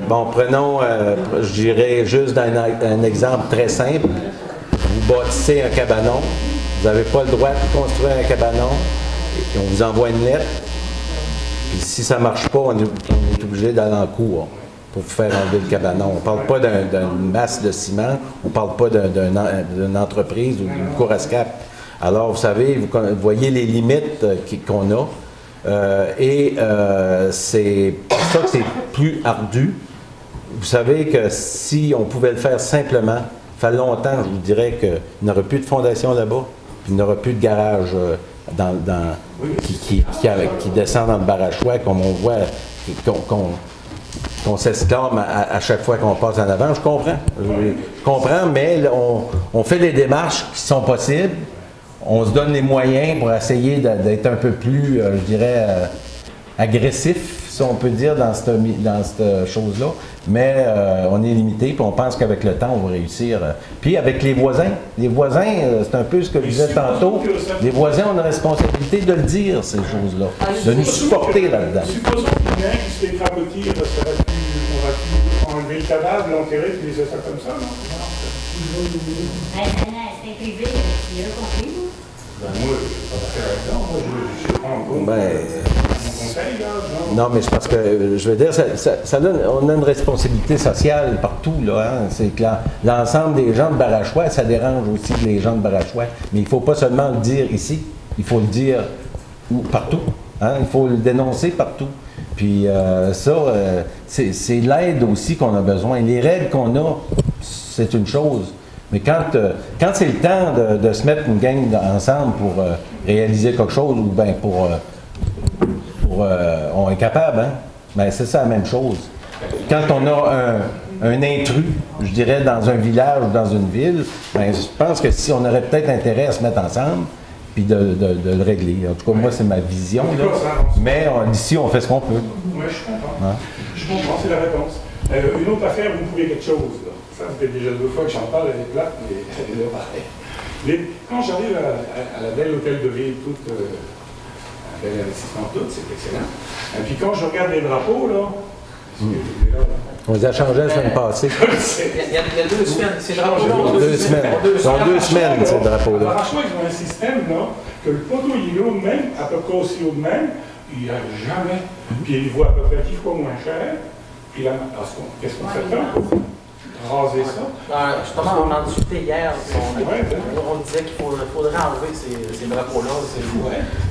Bon, prenons, je dirais juste un exemple très simple. Vous bâtissez un cabanon, vous n'avez pas le droit de construire un cabanon, et on vous envoie une lettre. Puis si ça ne marche pas, on est obligé d'aller en cours pour vous faire enlever le cabanon. On ne parle pas d'une masse de ciment, on ne parle pas d'une entreprise ou d'une cour à scrap. Alors, vous savez, vous voyez les limites qu'on a. C'est pour ça que c'est plus ardu. Vous savez que si on pouvait le faire simplement, ça fait longtemps, je vous dirais qu'il n'y aurait plus de fondation là-bas, puis il n'y aurait plus de garage qui descend dans le Barachois, comme on voit, qu'on s'exclame à chaque fois qu'on passe en avant. Je comprends, mais là, on fait des démarches qui sont possibles. On se donne les moyens pour essayer d'être un peu plus, je dirais, agressif, si on peut dire, dans cette chose-là. Mais on est limité, puis on pense qu'avec le temps, on va réussir. Puis avec les voisins, c'est un peu ce que je disais tantôt, les voisins ont une responsabilité de le dire, ces choses-là, de nous supporter là-dedans. Supposons qu'il y en a un qui se fait crapotir, on va plus enlever le cadavre, l'enterrer, puis laisser ça comme ça, non? C'est privé, il a compris. Moi, je ne vais pas faire avec ça. Moi, je prends en compte mon conseil, là. Non, mais c'est parce que, je veux dire, on a une responsabilité sociale partout, là. Hein? C'est que l'ensemble des gens de Barachois, ça dérange aussi les gens de Barachois. Mais il ne faut pas seulement le dire ici, il faut le dire partout. Hein? Il faut le dénoncer partout. Puis c'est l'aide aussi qu'on a besoin. Les règles qu'on a, c'est une chose. Mais quand c'est le temps de se mettre une gang ensemble pour réaliser quelque chose, ou bien on est capable, hein? Ben, c'est ça la même chose. Quand on a un intrus, je dirais, dans un village ou dans une ville, ben, je pense que si on aurait peut-être intérêt à se mettre ensemble, puis de le régler. En tout cas, moi, c'est ma vision. Là. Mais d'ici, on fait ce qu'on peut. Oui, je comprends. Hein? Je comprends, c'est la réponse. Une autre affaire, vous pouvez quelque chose. Là. Ça, ça fait déjà 2 fois que j'en parle, elle est plate, mais elle est là pareil. Quand j'arrive à la belle hôtel de ville, toute, un bel investissement tout, c'est excellent. Et puis quand je regarde les drapeaux, là, on les a changés la semaine passée. Il y a 2 semaines. Ces drapeaux-là ont 2 semaines. Ils ont 2 semaines, ces drapeaux-là. Franchement, ils ont un système, là, que le poteau, il est haut de même, à peu près aussi haut de même, il n'y a jamais. Puis il voit à peu près 10 fois moins cher. Puis là, qu'est-ce qu'on fait là? Raser ça. Justement, on en discutait hier. On disait qu'il faudrait enlever ces drapeaux-là.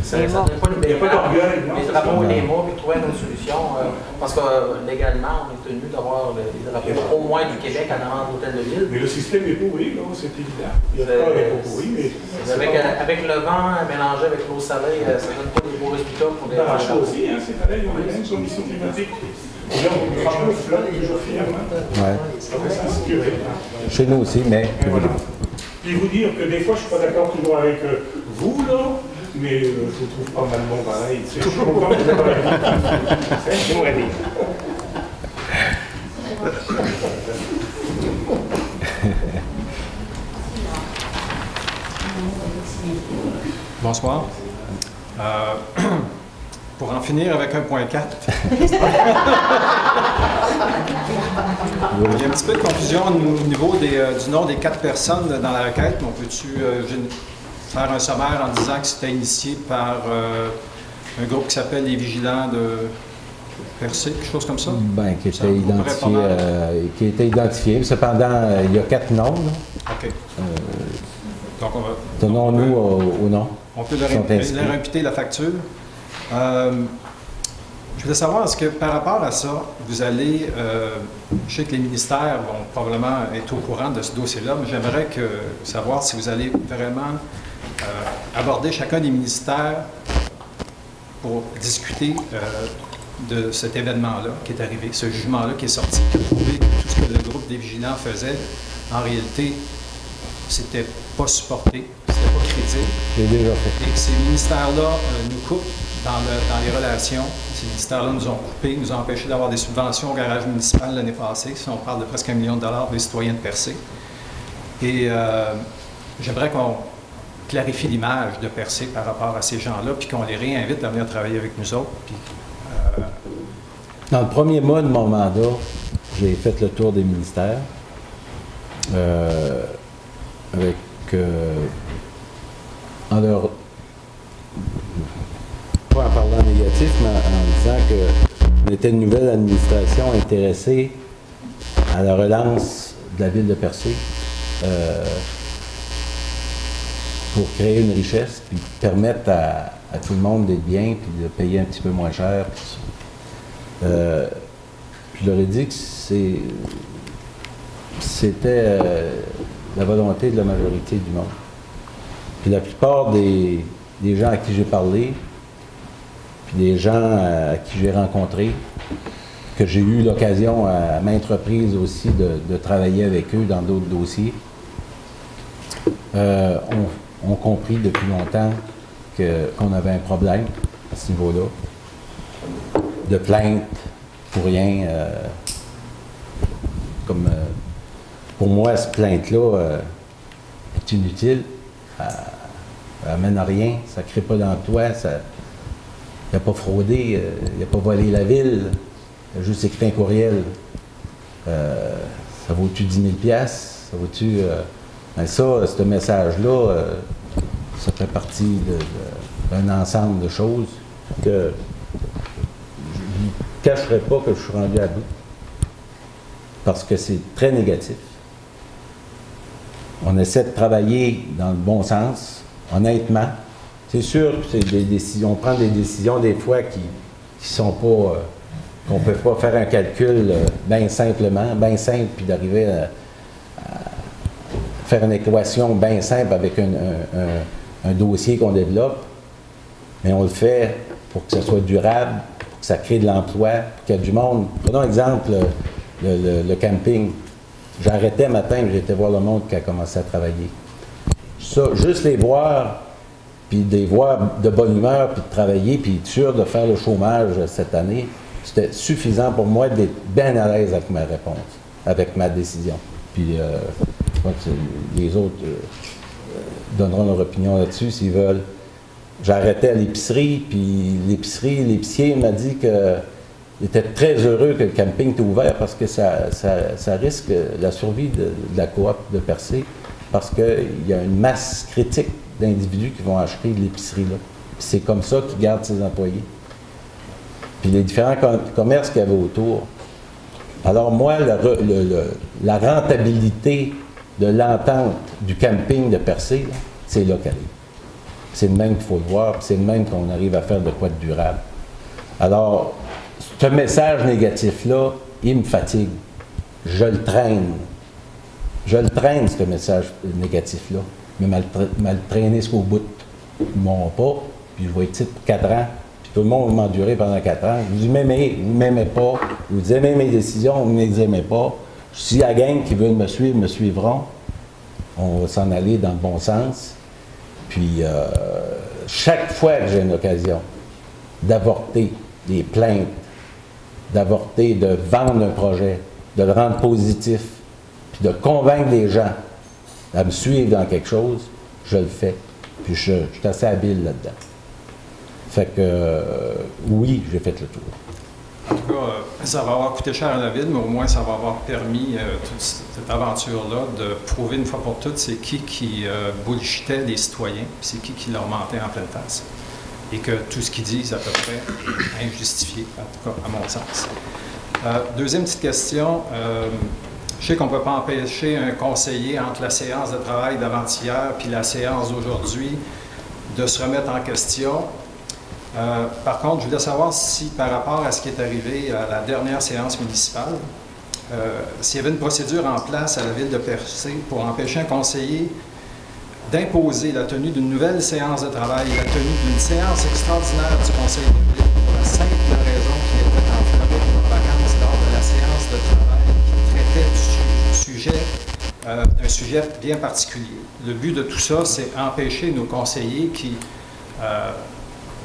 Ça ne donne pas une belle image. Les drapeaux et les mots, puis trouver une solution. Parce que légalement, on est tenu d'avoir les drapeaux au moins du Québec en avant de l'hôtel de ville. Mais le système est pourri, là, c'est évident. Il y a pas est pourri, mais. Avec le vent mélangé avec l'eau salée, ça ne donne pas des beaux résultats pour les. Dans la chose aussi, c'est pareil, on a les mêmes conditions climatiques. Et là, on franchement flotte toujours fièrement. Chez nous aussi, mais. Voilà. Puis vous dire que des fois, je ne suis pas d'accord toujours avec vous, là, mais je vous trouve pas mal bon pareil. Je suis content de vous avoir c'est mon avis. Bonsoir. Pour en finir avec 1.4. Il y a un petit peu de confusion au niveau du nom des 4 personnes dans la requête. On peut-tu faire un sommaire en disant que c'était initié par un groupe qui s'appelle les Vigilants de Percé, quelque chose comme ça? Bien, qui était identifié. Cependant, il y a 4 noms. Là. OK. Donc on va... Tenons-nous au nom. On peut leur imputer la facture. Je voulais savoir, est-ce que par rapport à ça, vous allez, je sais que les ministères vont probablement être au courant de ce dossier-là, mais j'aimerais savoir si vous allez vraiment aborder chacun des ministères pour discuter de cet événement-là qui est arrivé, ce jugement-là qui est sorti, qui a prouvé que tout ce que le groupe des vigilants faisait, en réalité, c'était pas supporté, c'était pas crédible. J'ai déjà fait. Et que ces ministères-là nous coupent dans les relations. Ces ministères-là nous ont coupés, nous ont empêchés d'avoir des subventions au garage municipal l'année passée, si on parle de presque $1 million des citoyens de Percé. Et j'aimerais qu'on clarifie l'image de Percé par rapport à ces gens-là, puis qu'on les réinvite à venir travailler avec nous autres. Puis, dans le premier mois de mon mandat, j'ai fait le tour des ministères avec pas en parlant négatif, mais en disant qu'on était une nouvelle administration intéressée à la relance de la ville de Percé pour créer une richesse, puis permettre à tout le monde d'être bien, puis de payer un petit peu moins cher. Puis je leur ai dit que c'était la volonté de la majorité du monde. Puis la plupart des gens à qui j'ai parlé, puis des gens à qui j'ai rencontré, que j'ai eu l'occasion à maintes reprises aussi de travailler avec eux dans d'autres dossiers, ont compris depuis longtemps qu'on avait un problème à ce niveau-là, de plaintes pour rien. Pour moi, cette plainte-là est inutile. Elle mène à rien, ça ne crée pas d'emploi, il n'a pas fraudé, il n'a pas volé la ville, il a juste écrit un courriel. Ça vaut-tu 10 000 $? Ça vaut-tu... Ben ça, ce message-là, ça fait partie d'un ensemble de choses que je ne cacherai pas que je suis rendu à bout. Parce que c'est très négatif. On essaie de travailler dans le bon sens, honnêtement. C'est sûr que c'est des décisions, on prend des décisions des fois qui sont pas, qu'on ne peut pas faire un calcul bien simplement, bien simple, puis d'arriver à faire une équation bien simple avec un dossier qu'on développe. Mais on le fait pour que ça soit durable, pour que ça crée de l'emploi, pour qu'il y ait du monde. Prenons exemple le camping. J'arrêtais le matin et j'étais voir le monde qui a commencé à travailler. Ça, juste les voir, puis de les voir de bonne humeur, puis de travailler, puis être sûr de faire le chômage cette année, c'était suffisant pour moi d'être bien à l'aise avec ma réponse, avec ma décision. Puis je crois que les autres donneront leur opinion là-dessus s'ils veulent. J'arrêtais à l'épicerie, puis l'épicier m'a dit qu'il était très heureux que le camping était ouvert parce que ça risque la survie de la coop de Percé, parce qu'il y a une masse critique d'individus qui vont acheter de l'épicerie là. C'est comme ça qu'il garde ses employés. Puis les différents commerces qu'il y avait autour. Alors moi, la rentabilité de l'entente du camping de Percé, c'est là qu'elle est. C'est de même qu'il faut le voir, c'est de même qu'on arrive à faire de quoi de durable. Alors, ce message négatif-là, il me fatigue. Je le traîne. Je le traîne, ce message négatif-là. Mais m'a le traîné jusqu'au bout. Ils ne m'ont pas, puis je vais être ici pour 4 ans, puis tout le monde va m'endurer pendant 4 ans. Vous m'aimez, vous ne m'aimez pas, vous aimez mes décisions, vous ne les aimez pas. Si la gang qui veut me suivre, me suivront. On va s'en aller dans le bon sens. Puis, chaque fois que j'ai une occasion d'avorter des plaintes, d'avorter, de vendre un projet, de le rendre positif, puis de convaincre les gens à me suivre dans quelque chose, je le fais. Puis je suis assez habile là-dedans. Fait que, oui, j'ai fait le tour. En tout cas, ça va avoir coûté cher à la ville, mais au moins ça va avoir permis toute cette aventure-là de prouver une fois pour toutes c'est qui bullshitait les citoyens, puis c'est qui leur mentait en pleine face. Et que tout ce qu'ils disent, à peu près, est injustifié, en tout cas, à mon sens. Deuxième petite question. Je sais qu'on ne peut pas empêcher un conseiller entre la séance de travail d'avant-hier puis la séance d'aujourd'hui de se remettre en question. Par contre, je voulais savoir si, par rapport à ce qui est arrivé à la dernière séance municipale, s'il y avait une procédure en place à la ville de Percé pour empêcher un conseiller d'imposer la tenue d'une nouvelle séance de travail, la tenue d'une séance extraordinaire du conseil de ville, pour la simple raison qu'il était en Floride en vacances lors de la séance de travail qui traitait d'un sujet bien particulier. Le but de tout ça, c'est empêcher nos conseillers qui...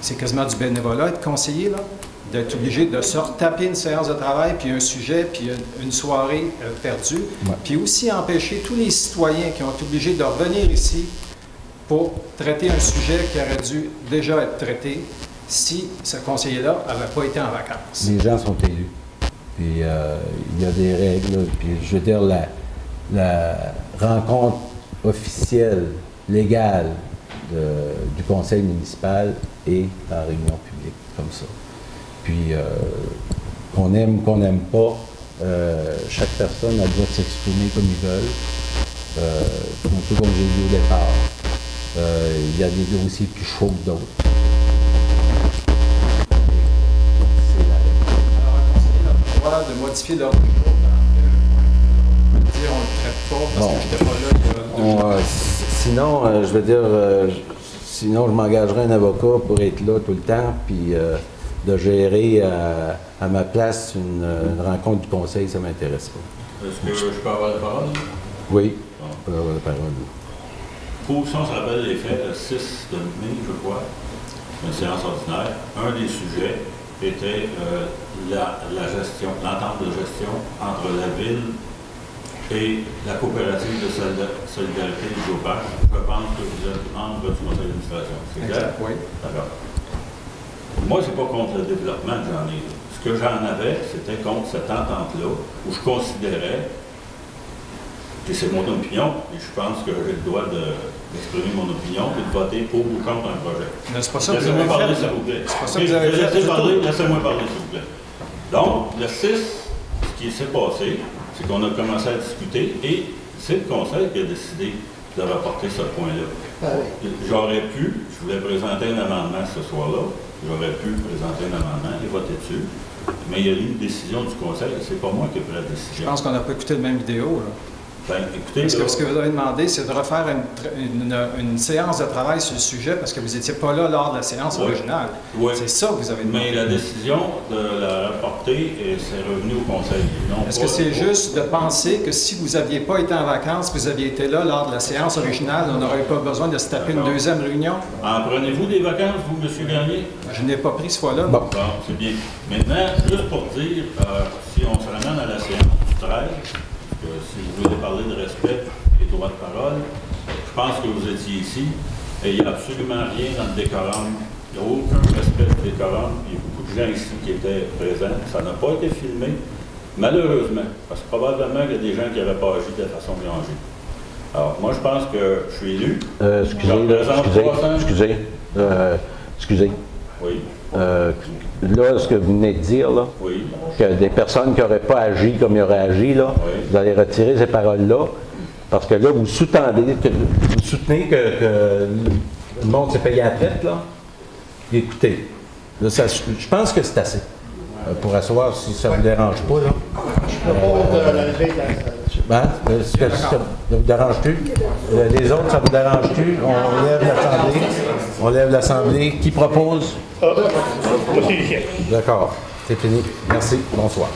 c'est quasiment du bénévolat, être conseiller, là. d'être obligé de se retaper une séance de travail, puis un sujet, puis une soirée perdue, puis aussi empêcher tous les citoyens qui ont été obligés de revenir ici pour traiter un sujet qui aurait dû déjà être traité si ce conseiller-là n'avait pas été en vacances. Les gens sont élus. Puis il y a des règles. Puis je veux dire, la rencontre officielle, légale du conseil municipal est en réunion publique, comme ça. Puis qu'on aime ou qu'on n'aime pas, chaque personne a le droit de s'exprimer comme ils veulent. Un peu comme j'ai dit au départ. Il y a des dossiers plus chauds que d'autres. De modifier l'ordre du jour, on ne le traite pas parce que je n'étais pas là. Sinon, je veux dire, sinon je m'engagerais un avocat pour être là tout le temps, puis de gérer à ma place une rencontre du conseil, ça ne m'intéresse pas. Est-ce que je peux avoir la parole? Oui, je peux avoir la parole. Pour, si on se rappelle les faits, le 6 de mai, je crois, une séance ordinaire, un des sujets était la gestion, l'entente de gestion entre la ville et la coopérative de solidarité du Géoparc. Je pense que vous êtes membre du conseil d'administration. C'est clair? Oui. D'accord. Moi, c'est pas contre le développement que j'en ai. Ce que j'en avais, c'était contre cette entente-là, où je considérais, et c'est mon opinion, et je pense que j'ai le droit d'exprimer mon opinion et de voter pour ou contre un projet. Mais c'est pas ça que vous Laissez-moi avez parler, fait. s'il vous plaît. C'est pas ça que vous avez fait. Laissez-moi parler, s'il vous plaît. Donc, le 6, ce qui s'est passé, c'est qu'on a commencé à discuter et c'est le conseil qui a décidé de rapporter ce point-là. J'aurais pu, je voulais présenter un amendement ce soir-là, j'aurais pu présenter un amendement et voter dessus, mais il y a eu une décision du conseil et c'est pas moi qui ai pris la décision. Je pense qu'on n'a pas écouté la même vidéo, là. Ben, écoutez, parce que ce que vous avez demandé, c'est de refaire une séance de travail sur le sujet parce que vous n'étiez pas là lors de la séance originale. Oui. C'est ça que vous avez demandé. Mais la décision de la rapporter, c'est revenu au conseil. Est-ce que c'est juste de penser que si vous n'aviez pas été en vacances, vous aviez été là lors de la séance originale, on n'aurait pas besoin de se taper une deuxième réunion? En prenez-vous des vacances, vous, M. Gagné? Je n'ai pas pris ce fois-là. Bon, c'est bien. Maintenant, juste pour dire, si on se ramène à la séance du 13, si vous voulez parler de respect et droit de parole, je pense que vous étiez ici et il n'y a absolument rien dans le décorum. Il n'y a aucun respect du décorum. Il y a beaucoup de gens ici qui étaient présents. Ça n'a pas été filmé, malheureusement, parce que probablement qu'il y a des gens qui n'avaient pas agi de la façon qu'ils ont agi. Alors, moi, je pense que je suis élu. Excusez. Oui. Là, ce que vous venez de dire, là, oui, que des personnes qui n'auraient pas agi comme ils auraient agi, là, oui, vous allez retirer ces paroles-là, parce que là, vous soutenez que le monde s'est payé à la traite, là. Écoutez, là, je pense que c'est assez. Pour savoir si ça ne vous dérange pas, là. Ça ne vous dérange plus? Les autres, ça ne vous dérange plus? On lève l'Assemblée. On lève l'Assemblée. Qui propose? D'accord. C'est fini. Merci. Bonsoir.